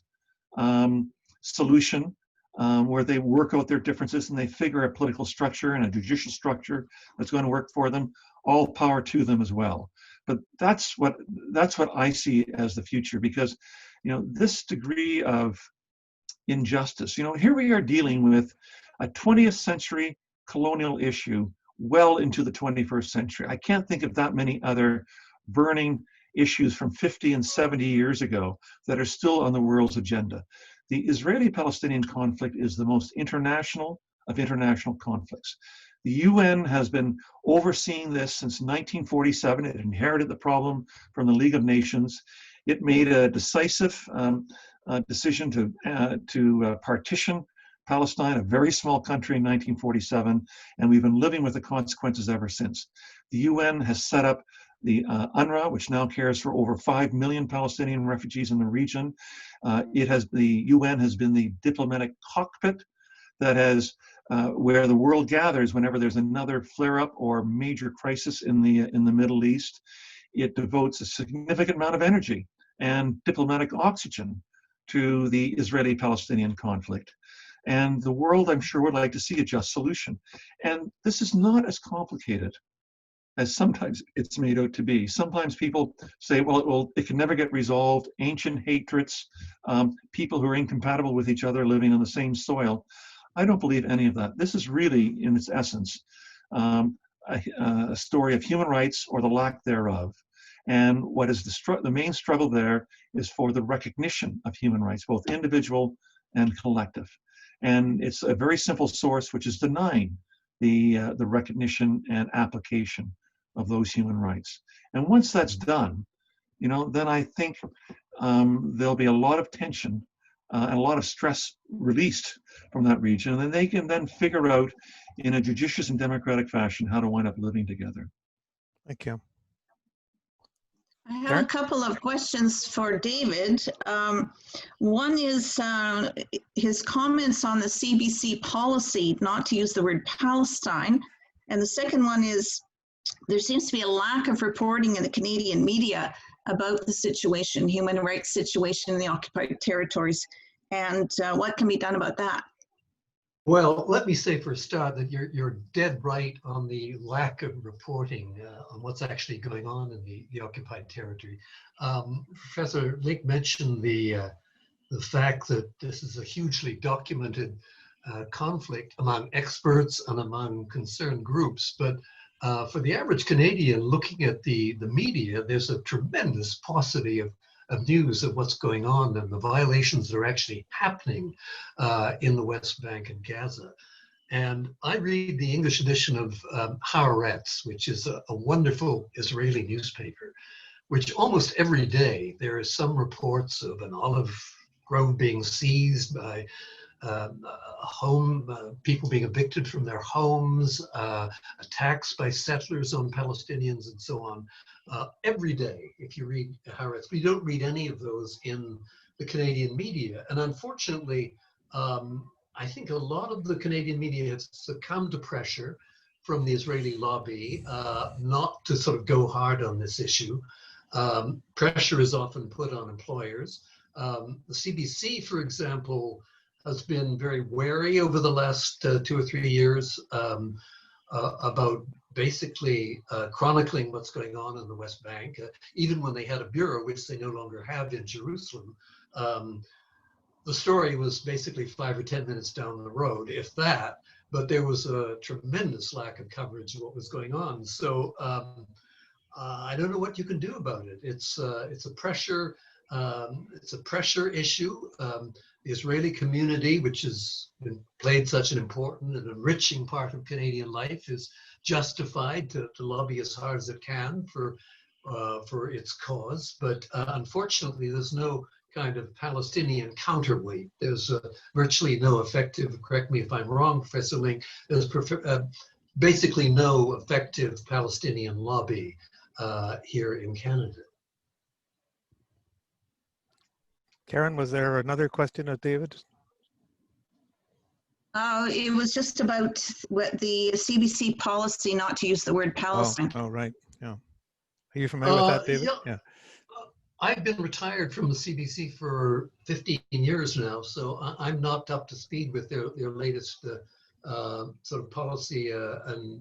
solution, where they work out their differences and they figure a political structure and a judicial structure that's going to work for them, all power to them as well. But that's what I see as the future, because, you know, this degree of injustice, you know, here we are dealing with a 20th century colonial issue well into the 21st century. I can't think of that many other burning issues from 50 and 70 years ago that are still on the world's agenda. The Israeli-Palestinian conflict is the most international of international conflicts. The UN has been overseeing this since 1947. It inherited the problem from the League of Nations. It made a decisive decision to partition Palestine, a very small country, in 1947, and we've been living with the consequences ever since. The UN has set up the UNRWA, which now cares for over 5 million Palestinian refugees in the region. The UN has been the diplomatic cockpit that has, where the world gathers whenever there's another flare-up or major crisis in the Middle East. It devotes a significant amount of energy and diplomatic oxygen to the Israeli-Palestinian conflict. And the world, I'm sure, would like to see a just solution. And this is not as complicated as sometimes it's made out to be. Sometimes people say, well, it can never get resolved. Ancient hatreds, people who are incompatible with each other living on the same soil. I don't believe any of that. This is really, in its essence, a story of human rights or the lack thereof. And what is the main struggle there is for the recognition of human rights, both individual and collective. And it's a very simple source, which is denying the recognition and application of those human rights. And once that's done, you know, then I think there'll be a lot of tension and a lot of stress released from that region, and then they can then figure out in a judicious and democratic fashion how to wind up living together. Thank you. I have a couple of questions for David. One is his comments on the CBC policy not to use the word Palestine. And the second one is there seems to be a lack of reporting in the Canadian media about the situation, human rights situation in the occupied territories, and what can be done about that? Well, let me say for a start that you're dead right on the lack of reporting on what's actually going on in the occupied territory. Professor Lynk mentioned the fact that this is a hugely documented conflict among experts and among concerned groups, but for the average Canadian looking at the media, there's a tremendous paucity of news of what's going on and the violations that are actually happening in the West Bank and Gaza. And I read the English edition of Haaretz, which is a wonderful Israeli newspaper, which almost every day there are some reports of an olive grove being seized by people being evicted from their homes, attacks by settlers on Palestinians, and so on. Every day, if you read Haaretz, we don't read any of those in the Canadian media. And unfortunately, I think a lot of the Canadian media has succumbed to pressure from the Israeli lobby not to sort of go hard on this issue. Pressure is often put on employers. The CBC, for example, has been very wary over the last 2 or 3 years about basically chronicling what's going on in the West Bank, even when they had a bureau, which they no longer have in Jerusalem. The story was basically 5 or 10 minutes down the road, if that, but there was a tremendous lack of coverage of what was going on. So I don't know what you can do about it. It's a pressure issue. The Israeli community, which has played such an important and enriching part of Canadian life, is justified to lobby as hard as it can for its cause. But unfortunately, there's no kind of Palestinian counterweight. There's virtually no effective, correct me if I'm wrong, Professor Lynk, there's basically no effective Palestinian lobby here in Canada. Karen, was there another question of David? It was just about what the CBC policy not to use the word Palestine. Oh, right. Yeah. Are you familiar with that, David? Yeah. I've been retired from the CBC for 15 years now, so I'm not up to speed with their latest sort of policy and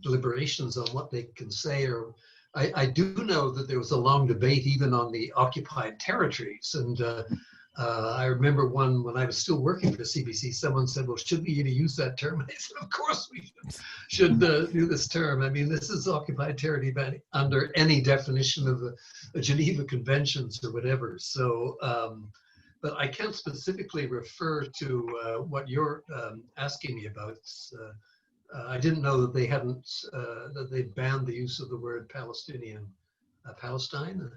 deliberations on what they can say. Or I do know that there was a long debate even on the occupied territories, and I remember when I was still working for the CBC, someone said, well, should we even use that term? And I said, of course we should do this term. I mean, this is occupied territory under any definition of the Geneva Conventions or whatever. So, but I can't specifically refer to what you're asking me about. I didn't know that they hadn't, that they banned the use of the word Palestinian, Palestine.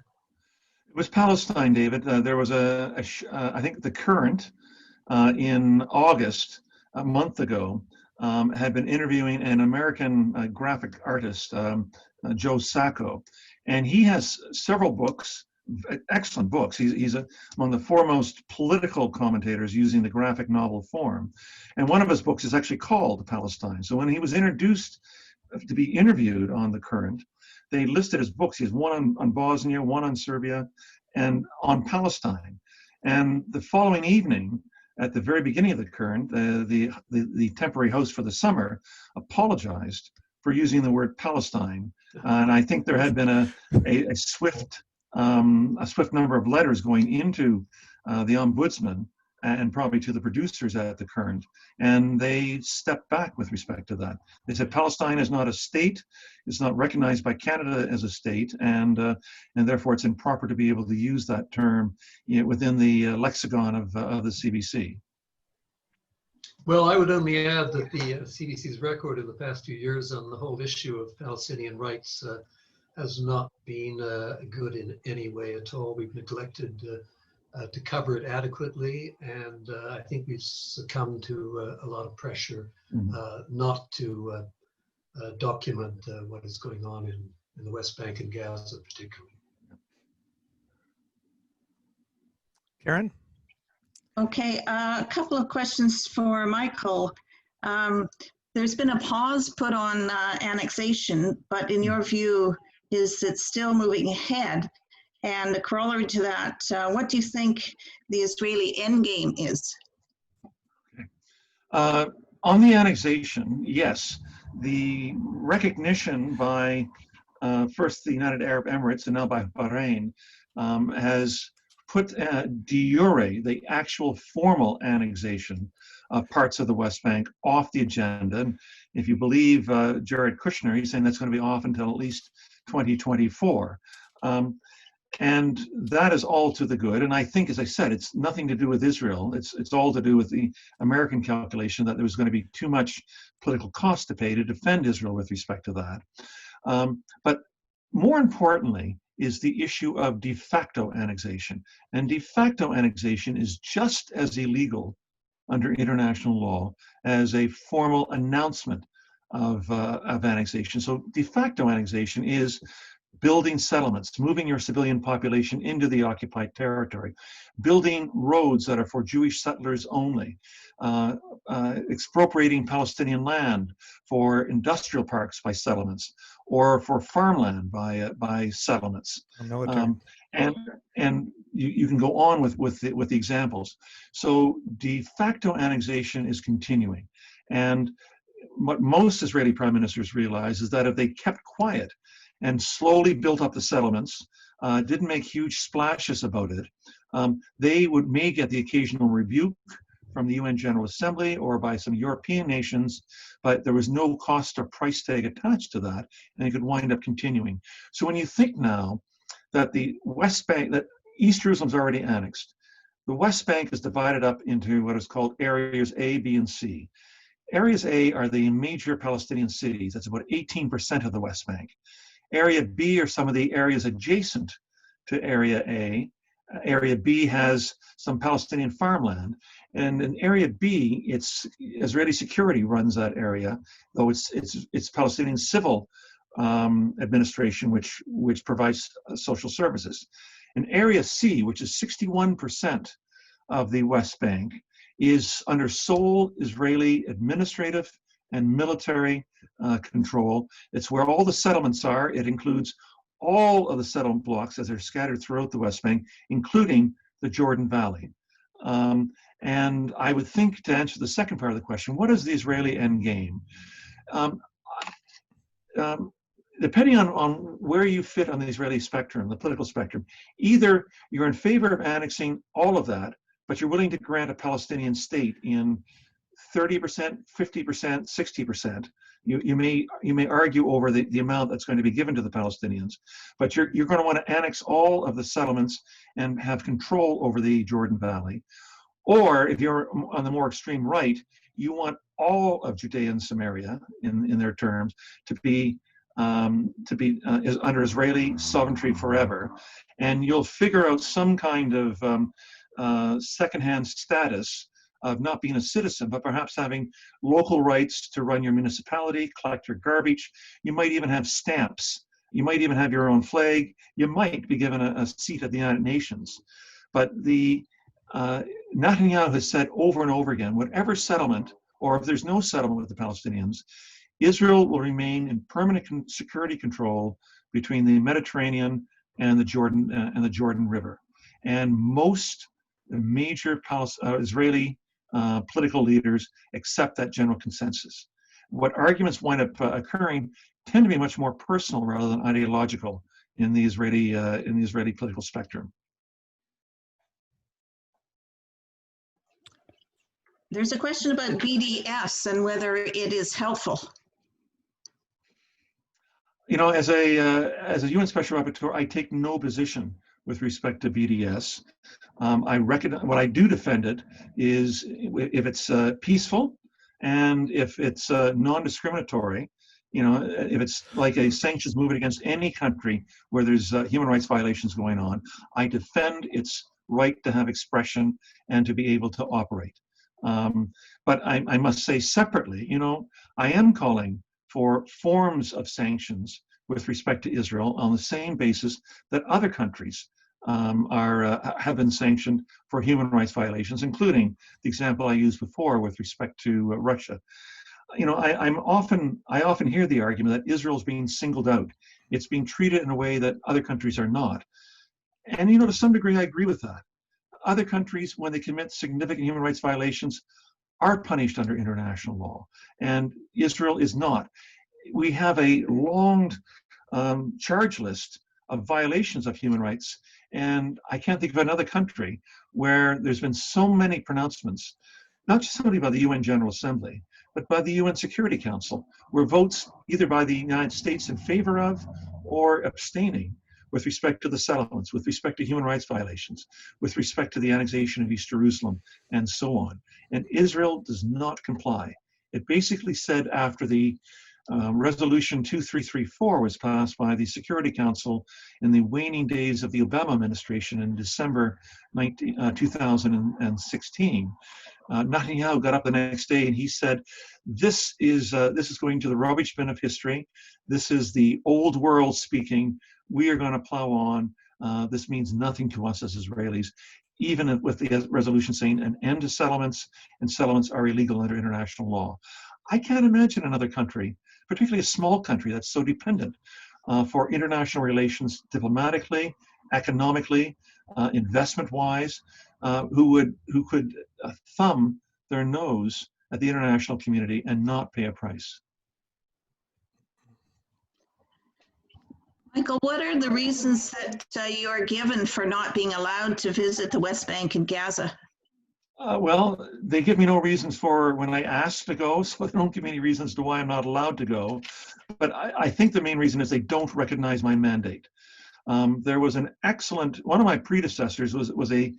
It was Palestine, David. There was I think the Current in August, a month ago, had been interviewing an American graphic artist, Joe Sacco, and he has several books, excellent books. He's among the foremost political commentators using the graphic novel form, and one of his books is actually called Palestine. So when he was introduced to be interviewed on the Current, they listed his books. He has one on Bosnia, one on Serbia, and on Palestine. And the following evening, at the very beginning of the Current, the temporary host for the summer apologized for using the word Palestine. And I think there had been a swift number of letters going into the ombudsman and probably to the producers at the Current, and they stepped back with respect to that. They said Palestine is not a state, it's not recognized by Canada as a state, and therefore it's improper to be able to use that term, within the lexicon of the CBC. Well, I would only add that the CBC's record in the past few years on the whole issue of Palestinian rights has not been good in any way at all. We've neglected to cover it adequately, and I think we've succumbed to a lot of pressure not to document what is going on in the West Bank and Gaza particularly. Karen? Okay, a couple of questions for Michael. There's been a pause put on annexation, but in your view, is it still moving ahead? And a corollary to that, what do you think the Israeli endgame is? Okay. On the annexation, yes, the recognition by first the United Arab Emirates and now by Bahrain has put de jure, the actual formal annexation of parts of the West Bank, off the agenda. And if you believe Jared Kushner, he's saying that's going to be off until at least 2024. And that is all to the good. And I think, as I said, it's nothing to do with Israel. It's all to do with the American calculation that there was going to be too much political cost to pay to defend Israel with respect to that. But more importantly is the issue of de facto annexation. And de facto annexation is just as illegal under international law as a formal announcement of annexation. So de facto annexation is building settlements, moving your civilian population into the occupied territory, building roads that are for Jewish settlers only, expropriating Palestinian land for industrial parks by settlements, or for farmland by settlements. And you can go on with the examples. So de facto annexation is continuing. And what most Israeli prime ministers realize is that if they kept quiet and slowly built up the settlements, didn't make huge splashes about it, they may get the occasional rebuke from the UN General Assembly or by some European nations, but there was no cost or price tag attached to that, and it could wind up continuing. So when you think now that the West Bank, that East Jerusalem's already annexed, the West Bank is divided up into what is called areas A, B, and C. Areas A are the major Palestinian cities. That's about 18% of the West Bank. Area B are some of the areas adjacent to Area A. Area B has some Palestinian farmland. And in Area B, it's Israeli security runs that area, though it's Palestinian civil administration which provides social services. In Area C, which is 61% of the West Bank, is under sole Israeli administrative and military control. It's where all the settlements are. It includes all of the settlement blocks as they're scattered throughout the West Bank, including the Jordan Valley. And I would think, to answer the second part of the question, what is the Israeli end game? Depending on where you fit on the Israeli spectrum, the political spectrum, either you're in favor of annexing all of that, but you're willing to grant a Palestinian state in 30%, 50%, 60%. You may argue over the amount that's going to be given to the Palestinians, but you're going to want to annex all of the settlements and have control over the Jordan Valley. Or if you're on the more extreme right, you want all of Judea and Samaria, in their terms, to be under Israeli sovereignty forever, and you'll figure out some kind of secondhand status of not being a citizen, but perhaps having local rights to run your municipality, collect your garbage. You might even have stamps. You might even have your own flag. You might be given a seat at the United Nations. But Netanyahu has said over and over again, whatever settlement, or if there's no settlement with the Palestinians, Israel will remain in permanent security control between the Mediterranean and the Jordan River. And most major Israeli political leaders accept that general consensus. What arguments wind up occurring tend to be much more personal rather than ideological in the Israeli political spectrum. There's a question about BDS and whether it is helpful. You know, as a UN Special Rapporteur, I take no position with respect to BDS. I recognize what I do defend it is if it's peaceful and if it's non-discriminatory. You know, if it's like a sanctions movement against any country where there's human rights violations going on, I defend its right to have expression and to be able to operate. But I must say separately, you know, I am calling for forms of sanctions with respect to Israel on the same basis that other countries have been sanctioned for human rights violations, including the example I used before with respect to Russia. You know, I often hear the argument that Israel is being singled out. It's being treated in a way that other countries are not. And, you know, to some degree, I agree with that. Other countries, when they commit significant human rights violations, are punished under international law, and Israel is not. We have a long charge list of violations of human rights, and I can't think of another country where there's been so many pronouncements, not just simply by the UN General Assembly, but by the UN Security Council, where votes either by the United States in favor of or abstaining with respect to the settlements, with respect to human rights violations, with respect to the annexation of East Jerusalem, and so on. And Israel does not comply. It basically said after the Resolution 2334 was passed by the Security Council in the waning days of the Obama administration in December 2016, Netanyahu got up the next day and he said, this is going to the rubbish bin of history. This is the old world speaking. We are going to plow on. This means nothing to us as Israelis, even with the resolution saying an end to settlements, and settlements are illegal under international law. I can't imagine another country, particularly a small country that's so dependent for international relations diplomatically, economically, investment-wise, who could thumb their nose at the international community and not pay a price. Michael, what are the reasons that you are given for not being allowed to visit the West Bank and Gaza? Well, they give me no reasons for when I ask to go, so they don't give me any reasons to why I'm not allowed to go. But I think the main reason is they don't recognize my mandate. There was an excellent, one of my predecessors was a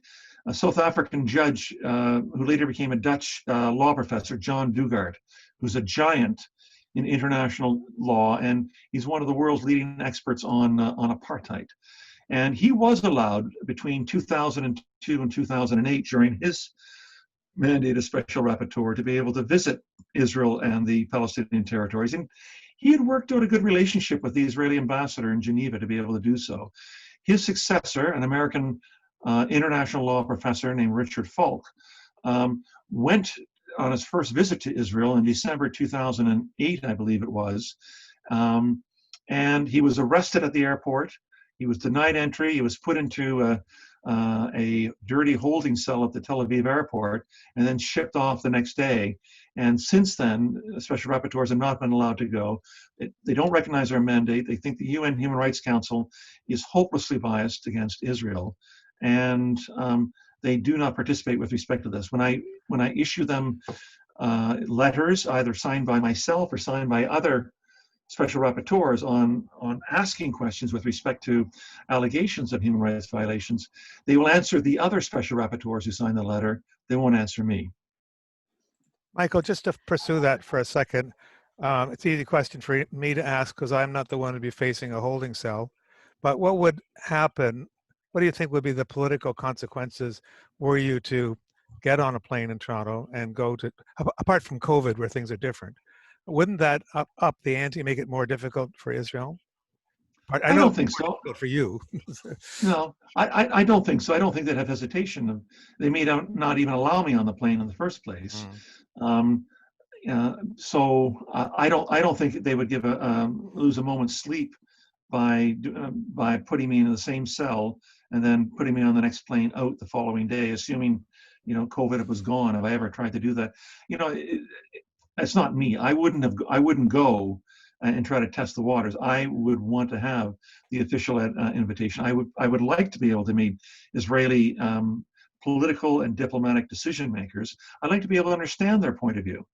South African judge who later became a Dutch law professor, John Dugard, who's a giant in international law, and he's one of the world's leading experts on apartheid. And he was allowed between 2002 and 2008 during his mandate as Special Rapporteur to be able to visit Israel and the Palestinian territories. And he had worked out a good relationship with the Israeli ambassador in Geneva to be able to do so. His successor, an American international law professor named Richard Falk, went on his first visit to Israel in December 2008, I believe it was, and he was arrested at the airport. He was denied entry. He was put into a dirty holding cell at the Tel Aviv airport and then shipped off the next day. And since then, special rapporteurs have not been allowed to go. They don't recognize our mandate. They think the UN Human Rights Council is hopelessly biased against Israel. And they do not participate with respect to this. When I issue them letters, either signed by myself or signed by other special rapporteurs on asking questions with respect to allegations of human rights violations, they will answer the other special rapporteurs who signed the letter. They won't answer me. Michael, just to pursue that for a second, it's an easy question for me to ask because I'm not the one to be facing a holding cell. But what would happen? What do you think would be the political consequences were you to get on a plane in Toronto and go to, apart from COVID where things are different, wouldn't that up the ante, make it more difficult for Israel? I don't think so. For you. No, I don't think so. I don't think they'd have hesitation. They may not even allow me on the plane in the first place. So I don't think they would lose a moment's sleep by putting me in the same cell and then putting me on the next plane out the following day, assuming COVID was gone. If I ever tried to do that, that's not me. I wouldn't go and try to test the waters. I would want to have the official invitation. I would like to be able to meet Israeli political and diplomatic decision makers. I'd like to be able to understand their point of view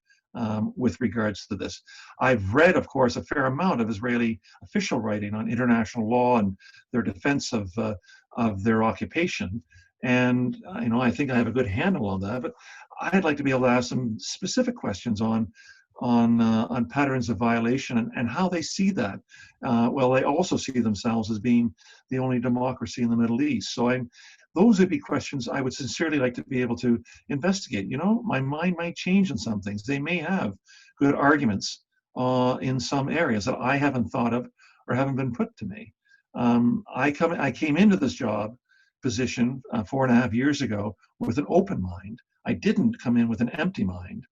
with regards to this. I've read, of course, a fair amount of Israeli official writing on international law and their defense of their occupation. And I think I have a good handle on that. But I'd like to be able to ask some specific questions on patterns of violation and how they see that. Well, they also see themselves as being the only democracy in the Middle East. So those would be questions I would sincerely like to be able to investigate. My mind might change in some things. They may have good arguments in some areas that I haven't thought of or haven't been put to me. I came into this job position 4.5 years ago with an open mind. I didn't come in with an empty mind.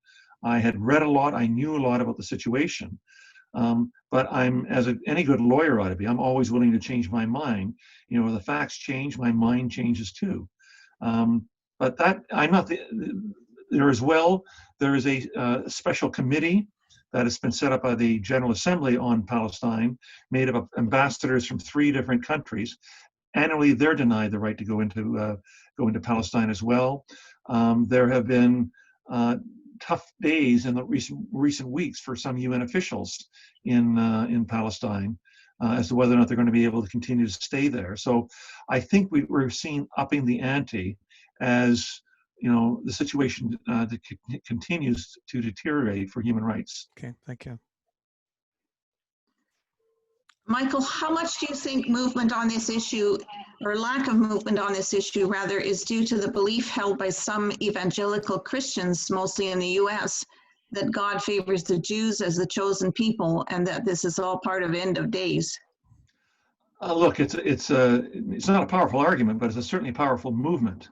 I had read a lot. I knew a lot about the situation. But I'm, as any good lawyer ought to be, I'm always willing to change my mind. The facts change, my mind changes too. But that I'm not there as well. There is a special committee that has been set up by the General Assembly on Palestine, made up of ambassadors from 3 different countries. Annually, they're denied the right to go into Palestine as well. There have been tough days in the recent weeks for some UN officials in Palestine as to whether or not they're going to be able to continue to stay there. So I think we're seeing upping the ante as the situation continues to deteriorate for human rights. Okay, thank you. Michael, how much do you think movement on this issue, or lack of movement on this issue rather, is due to the belief held by some evangelical Christians, mostly in the US, that God favors the Jews as the chosen people and that this is all part of end of days? Look, it's not a powerful argument, but it's certainly a powerful movement.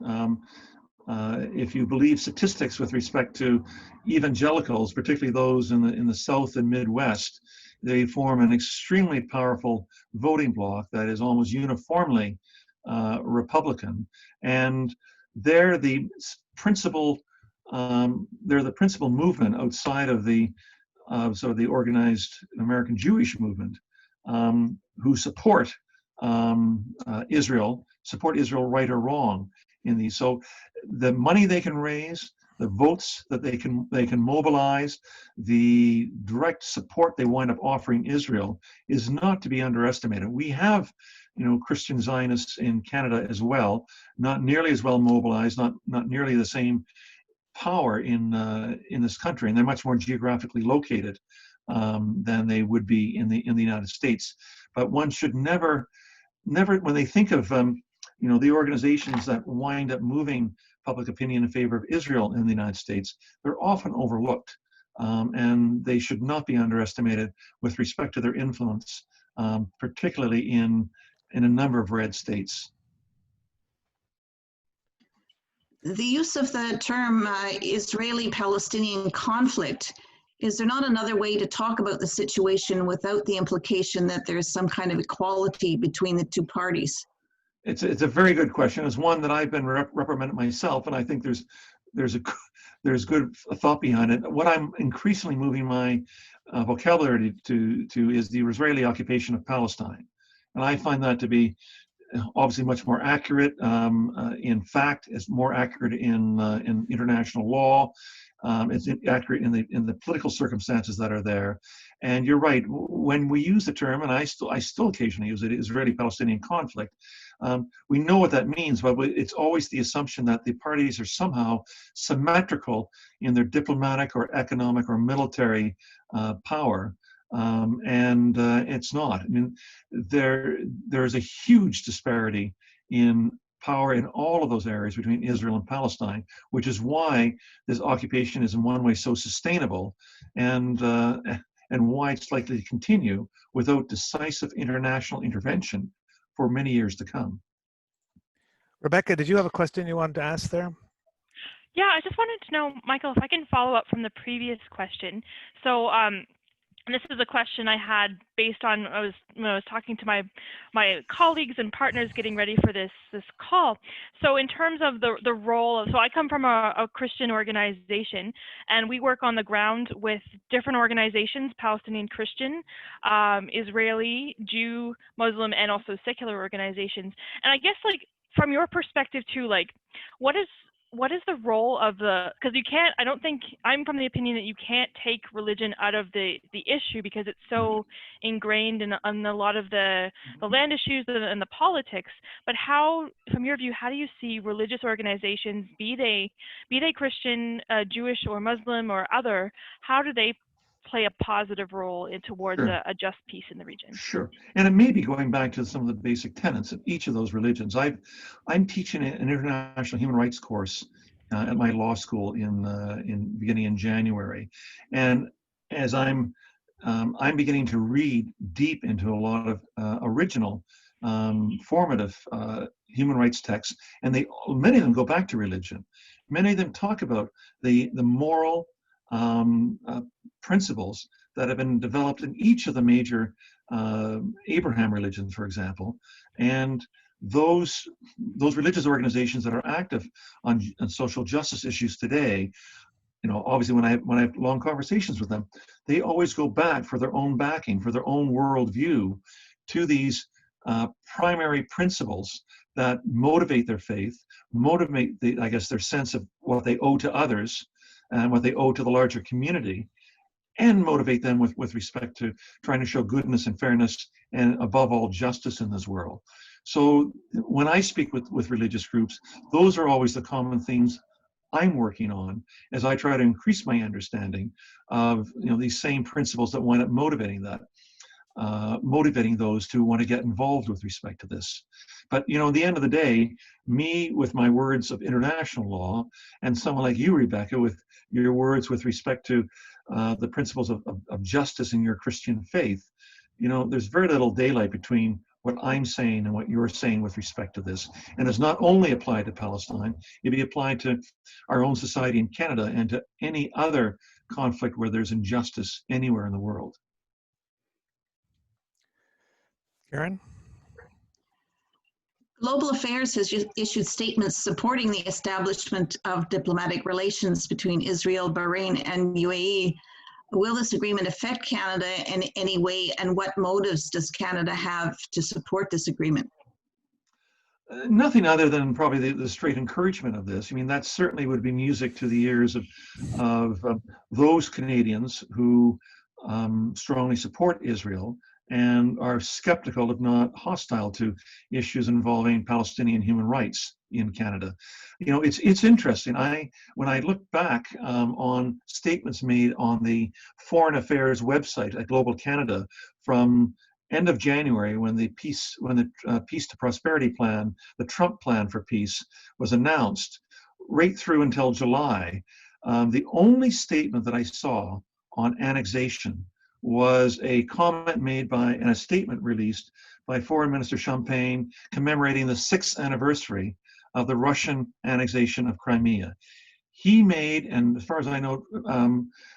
If you believe statistics with respect to evangelicals, particularly those in the South and Midwest, they form an extremely powerful voting bloc that is almost uniformly Republican, and they're the principal movement outside of the sort of the organized American Jewish movement who support Israel right or wrong in these. So the money they can raise, the votes that they can mobilize, the direct support they wind up offering Israel is not to be underestimated. We have, Christian Zionists in Canada as well, not nearly as well mobilized, not nearly the same power in this country, and they're much more geographically located than they would be in the United States. But one should never, when they think of the organizations that wind up moving public opinion in favor of Israel in the United States, they're often overlooked, and they should not be underestimated with respect to their influence, particularly in a number of red states. The use of the term Israeli-Palestinian conflict is there not another way to talk about the situation without the implication that there's some kind of equality between the two parties? It's a very good question. It's one that I've been reprimanded myself, and I think there's good thought behind it. What I'm increasingly moving my vocabulary to is the Israeli occupation of Palestine, and I find that to be obviously much more accurate. In fact, it's more accurate in international law. It's accurate in the political circumstances that are there. And you're right. When we use the term, and I still occasionally use it, Israeli-Palestinian conflict. We know what that means, but it's always the assumption that the parties are somehow symmetrical in their diplomatic or economic or military power. And it's not. I mean, there's a huge disparity in power in all of those areas between Israel and Palestine, which is why this occupation is in one way so sustainable, and why it's likely to continue without decisive international intervention for many years to come. Rebecca, did you have a question you wanted to ask there? Yeah, I just wanted to know, Michael, if I can follow up from the previous question. So this is a question I had based on when I was talking to my colleagues and partners getting ready for this call. So in terms of the role of, so I come from a Christian organization, and we work on the ground with different organizations, Palestinian Christian, Israeli, Jew, Muslim, and also secular organizations. And I guess, like, from your perspective too, like, what is the role of because you can't, I don't think, I'm from the opinion that you can't take religion out of the issue because it's so ingrained in a lot of the land issues and the politics. But how, from your view, how do you see religious organizations, be they Christian, Jewish or Muslim or other, how do they play a positive role towards a just peace in the region? Sure, and it may be going back to some of the basic tenets of each of those religions. I'm teaching an international human rights course at my law school in beginning in January, and as I'm beginning to read deep into a lot of original, formative human rights texts, and many of them go back to religion. Many of them talk about the moral principles that have been developed in each of the major Abraham religions, for example, and those religious organizations that are active on social justice issues today, you know, obviously when I have long conversations with them, they always go back for their own backing, for their own worldview, to these primary principles that motivate their faith, motivate their sense of what they owe to others and what they owe to the larger community, and motivate them with respect to trying to show goodness and fairness and, above all, justice in this world. So when I speak with religious groups, those are always the common themes I'm working on as I try to increase my understanding of, you know, these same principles that wind up motivating those to want to get involved with respect to this. But, you know, at the end of the day, me with my words of international law, and someone like you, Rebecca, with your words with respect to the principles of justice in your Christian faith, you know, there's very little daylight between what I'm saying and what you're saying with respect to this. And it's not only applied to Palestine, it be applied to our own society in Canada and to any other conflict where there's injustice anywhere in the world. Karen? Global Affairs has issued statements supporting the establishment of diplomatic relations between Israel, Bahrain, and UAE. Will this agreement affect Canada in any way, and what motives does Canada have to support this agreement? Nothing other than probably the straight encouragement of this. I mean, that certainly would be music to the ears of those Canadians who strongly support Israel and are skeptical, if not hostile, to issues involving Palestinian human rights in Canada. You know, it's interesting. When I look back on statements made on the Foreign Affairs website at Global Canada from end of January, when the Peace to Prosperity plan, the Trump plan for peace, was announced, right through until July, the only statement that I saw on annexation was a comment made and a statement released by Foreign Minister Champagne commemorating the 6th anniversary of the Russian annexation of Crimea. he made, and as far as I know,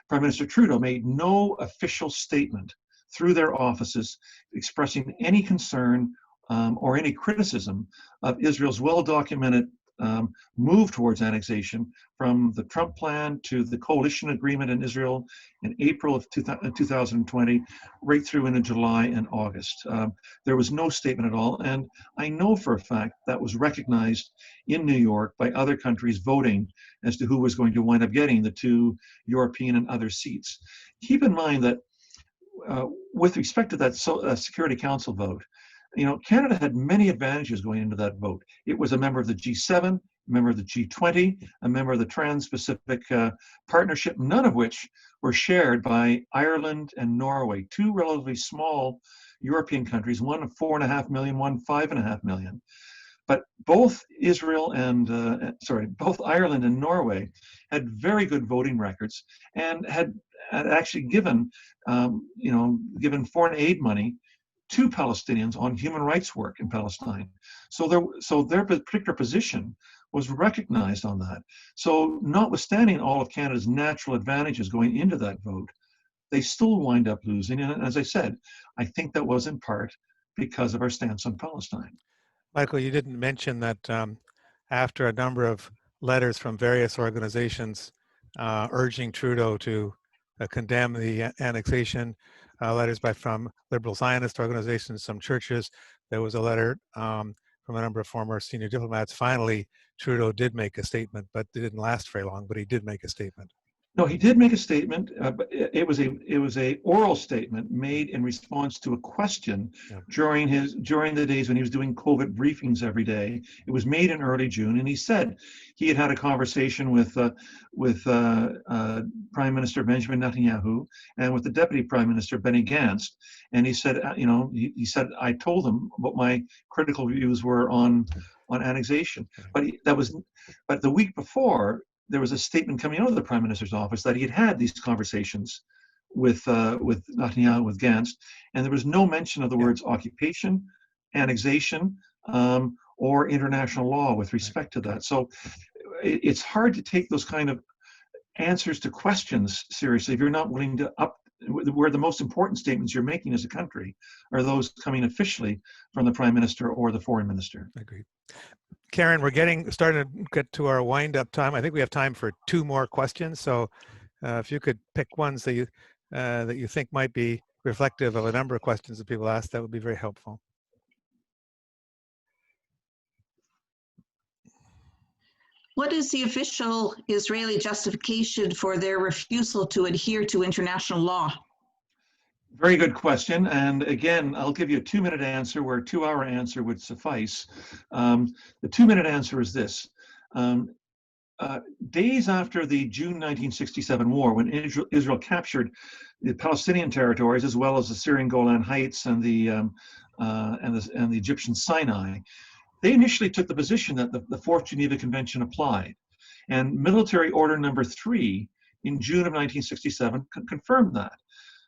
Prime Minister Trudeau made no official statement through their offices expressing any concern or any criticism of Israel's well-documented move towards annexation, from the Trump plan to the coalition agreement in Israel in April of 2020, right through into July and August. There was no statement at all, and I know for a fact that was recognized in New York by other countries voting as to who was going to wind up getting the 2 European and other seats. Keep in mind that with respect to that Security Council vote, Canada had many advantages going into that vote. It was a member of the G7, a member of the G20, a member of the Trans-Pacific Partnership, none of which were shared by Ireland and Norway, 2 relatively small European countries, one of 4.5 million, one 5.5 million. But both both Ireland and Norway had very good voting records and had actually given foreign aid money to Palestinians on human rights work in Palestine. So their particular position was recognized on that. So notwithstanding all of Canada's natural advantages going into that vote, they still wind up losing. And as I said, I think that was in part because of our stance on Palestine. Michael, you didn't mention that after a number of letters from various organizations urging Trudeau to condemn the annexation, letters from liberal Zionist organizations, some churches. There was a letter from a number of former senior diplomats. Finally, Trudeau did make a statement, but it didn't last very long, but he did make a statement. No, he did make a statement, but it was a oral statement made in response to a question during the days when he was doing COVID briefings every day. It was made in early June, and he said he had a conversation with Prime Minister Benjamin Netanyahu and with the Deputy Prime Minister Benny Gantz, and he said, he said I told them what my critical views were on annexation, but the week before, there was a statement coming out of the Prime Minister's office that he had had these conversations with Netanyahu, with Gantz, and there was no mention of the words occupation, annexation, or international law with respect to that. So it's hard to take those kind of answers to questions seriously if you're not willing to where the most important statements you're making as a country are those coming officially from the Prime Minister or the Foreign Minister. Agreed. Karen, we're starting to get to our wind-up time. I think we have time for 2 more questions. So if you could pick ones that you think might be reflective of a number of questions that people asked, that would be very helpful. What is the official Israeli justification for their refusal to adhere to international law? Very good question. And again, I'll give you a 2-minute answer where a 2-hour answer would suffice. The 2-minute answer is this. Days after the June 1967 war, when Israel captured the Palestinian territories as well as the Syrian Golan Heights and the Egyptian Sinai, they initially took the position that the Fourth Geneva Convention applied. And Military Order Number 3 in June of 1967 confirmed that.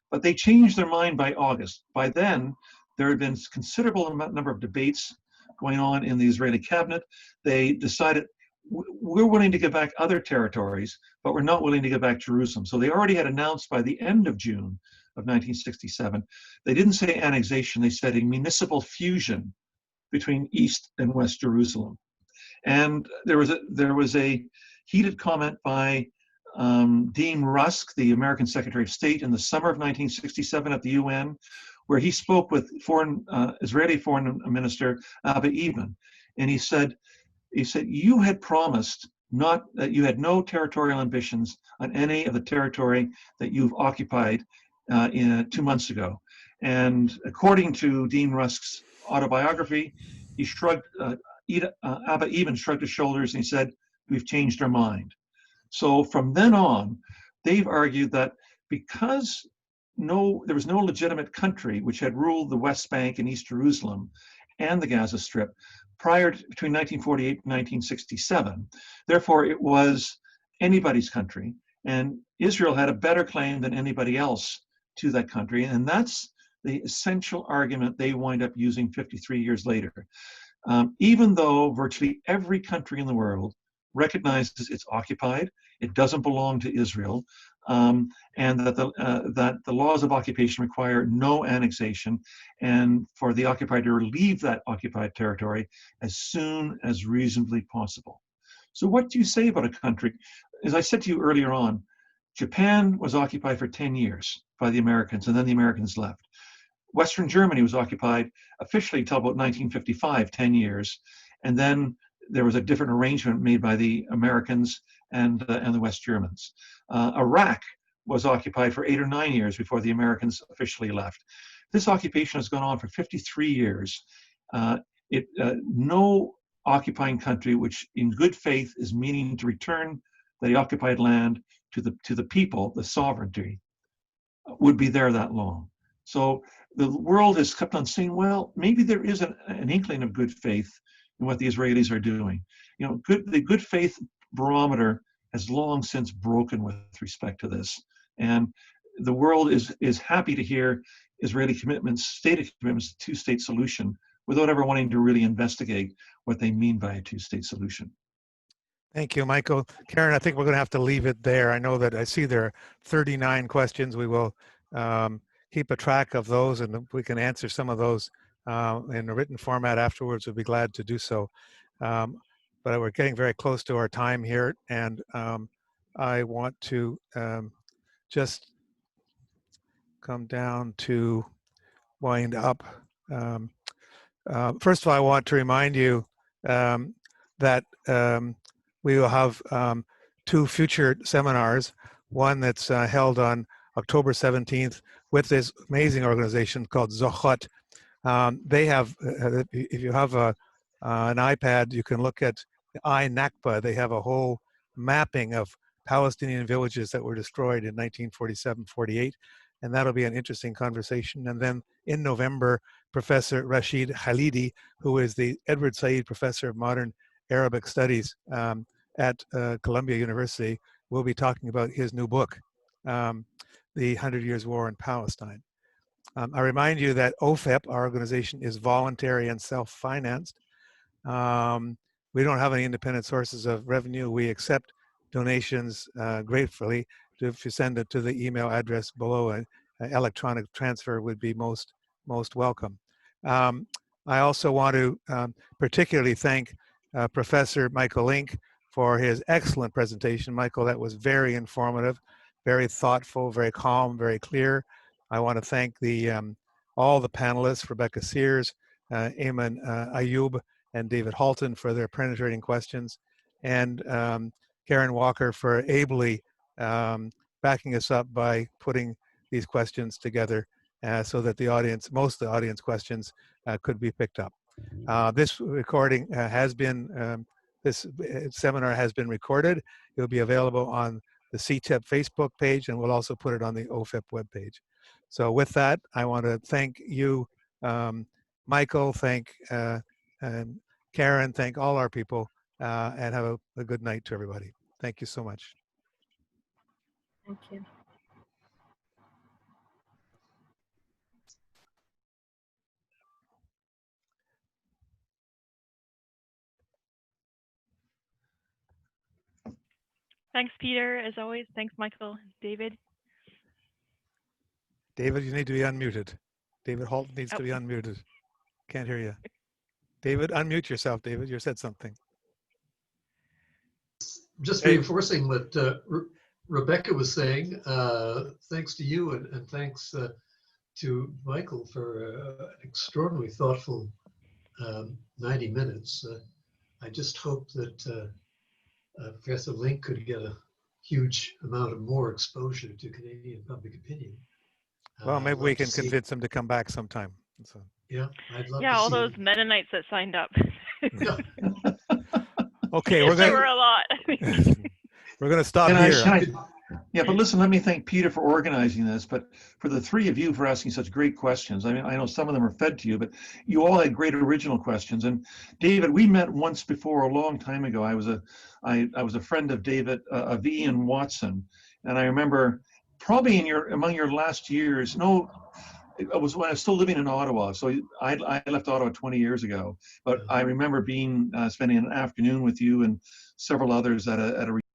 But they changed their mind by August. By then, there had been a considerable number of debates going on in the Israeli cabinet. They decided, we're willing to give back other territories, but we're not willing to give back Jerusalem. So they already had announced by the end of June of 1967, they didn't say annexation, they said a municipal fusion between East and West Jerusalem. And there was a heated comment by Dean Rusk, the American Secretary of State, in the summer of 1967 at the UN, where he spoke with Israeli Foreign Minister Abba Eban, and he said, you had promised that you had no territorial ambitions on any of the territory that you've occupied 2 months ago. And according to Dean Rusk's autobiography, he shrugged. Abba Eban shrugged his shoulders and he said, "We've changed our mind." So from then on, they've argued that because there was no legitimate country which had ruled the West Bank and East Jerusalem and the Gaza Strip between 1948 and 1967, therefore it was anybody's country, and Israel had a better claim than anybody else to that country, and that's the essential argument they wind up using 53 years later. Even though virtually every country in the world recognizes it's occupied, it doesn't belong to Israel, and that the laws of occupation require no annexation, and for the occupier to leave that occupied territory as soon as reasonably possible. So what do you say about a country? As I said to you earlier on, Japan was occupied for 10 years by the Americans, and then the Americans left. Western Germany was occupied officially until about 1955, 10 years, and then there was a different arrangement made by the Americans and the West Germans. Iraq was occupied for 8 or 9 years before the Americans officially left. This occupation has gone on for 53 years. No occupying country which in good faith is meaning to return the occupied land to the people, the sovereignty, would be there that long. So the world has kept on saying, well, maybe there is an inkling of good faith in what the Israelis are doing. You know, the good faith barometer has long since broken with respect to this. And the world is happy to hear Israeli commitments, stated commitments to two-state solution, without ever wanting to really investigate what they mean by a two-state solution. Thank you, Michael. Karen, I think we're going to have to leave it there. I know that I see there are 39 questions. We will keep a track of those, and if we can answer some of those in a written format afterwards, we'll be glad to do so. But we're getting very close to our time here, and I want to just come down to wind up. First of all, I want to remind you that we will have 2 future seminars, one that's held on October 17th with this amazing organization called Zochot. They have, if you have an iPad, you can look at iNakba. They have a whole mapping of Palestinian villages that were destroyed in 1947-48, and that'll be an interesting conversation. And then in November, Professor Rashid Khalidi, who is the Edward Said Professor of Modern Arabic Studies at Columbia University, will be talking about his new book, The 100 Years War in Palestine. I remind you that OFEP, our organization, is voluntary and self-financed. We don't have any independent sources of revenue. We accept donations gratefully. If you send it to the email address below, an electronic transfer would be most welcome. I also want to particularly thank Professor Michael Lynk for his excellent presentation. Michael, that was very informative, very thoughtful, very calm, very clear. I want to thank all the panelists, Rebecca Sears, Ayman Ayub, and David Halton for their penetrating questions, and Karen Walker for ably backing us up by putting these questions together so that the audience, most of the audience questions could be picked up. This recording has been, this seminar has been recorded. It will be available on the CTEP Facebook page, and we'll also put it on the OFEP webpage. So with that, I want to thank you, Michael, thank and Karen, thank all our people, and have a good night to everybody. Thank you so much. Thank you. Thanks, Peter, as always. Thanks, Michael. David? David, you need to be unmuted. David Holt needs to be unmuted. Can't hear you. David, unmute yourself, David. You said something. Just reinforcing what Rebecca was saying, thanks to you and thanks to Michael for an extraordinarily thoughtful 90 minutes. I just hope that Professor Lynk could get a huge amount of more exposure to Canadian public opinion. Well, maybe we can convince him to come back sometime. So. Yeah, I'd love to see. Yeah, all those Mennonites that signed up. Yeah. Okay, we're There going. were a lot. We're going to stop here. Yeah, but listen, let me thank Peter for organizing this, but for the three of you for asking such great questions. I mean, I know some of them are fed to you, but you all had great original questions. And David, we met once before a long time ago. I was a friend of David, of Ian Watson, and I remember probably among your last years, no, it was when I was still living in Ottawa. So I left Ottawa 20 years ago, but I remember spending an afternoon with you and several others at a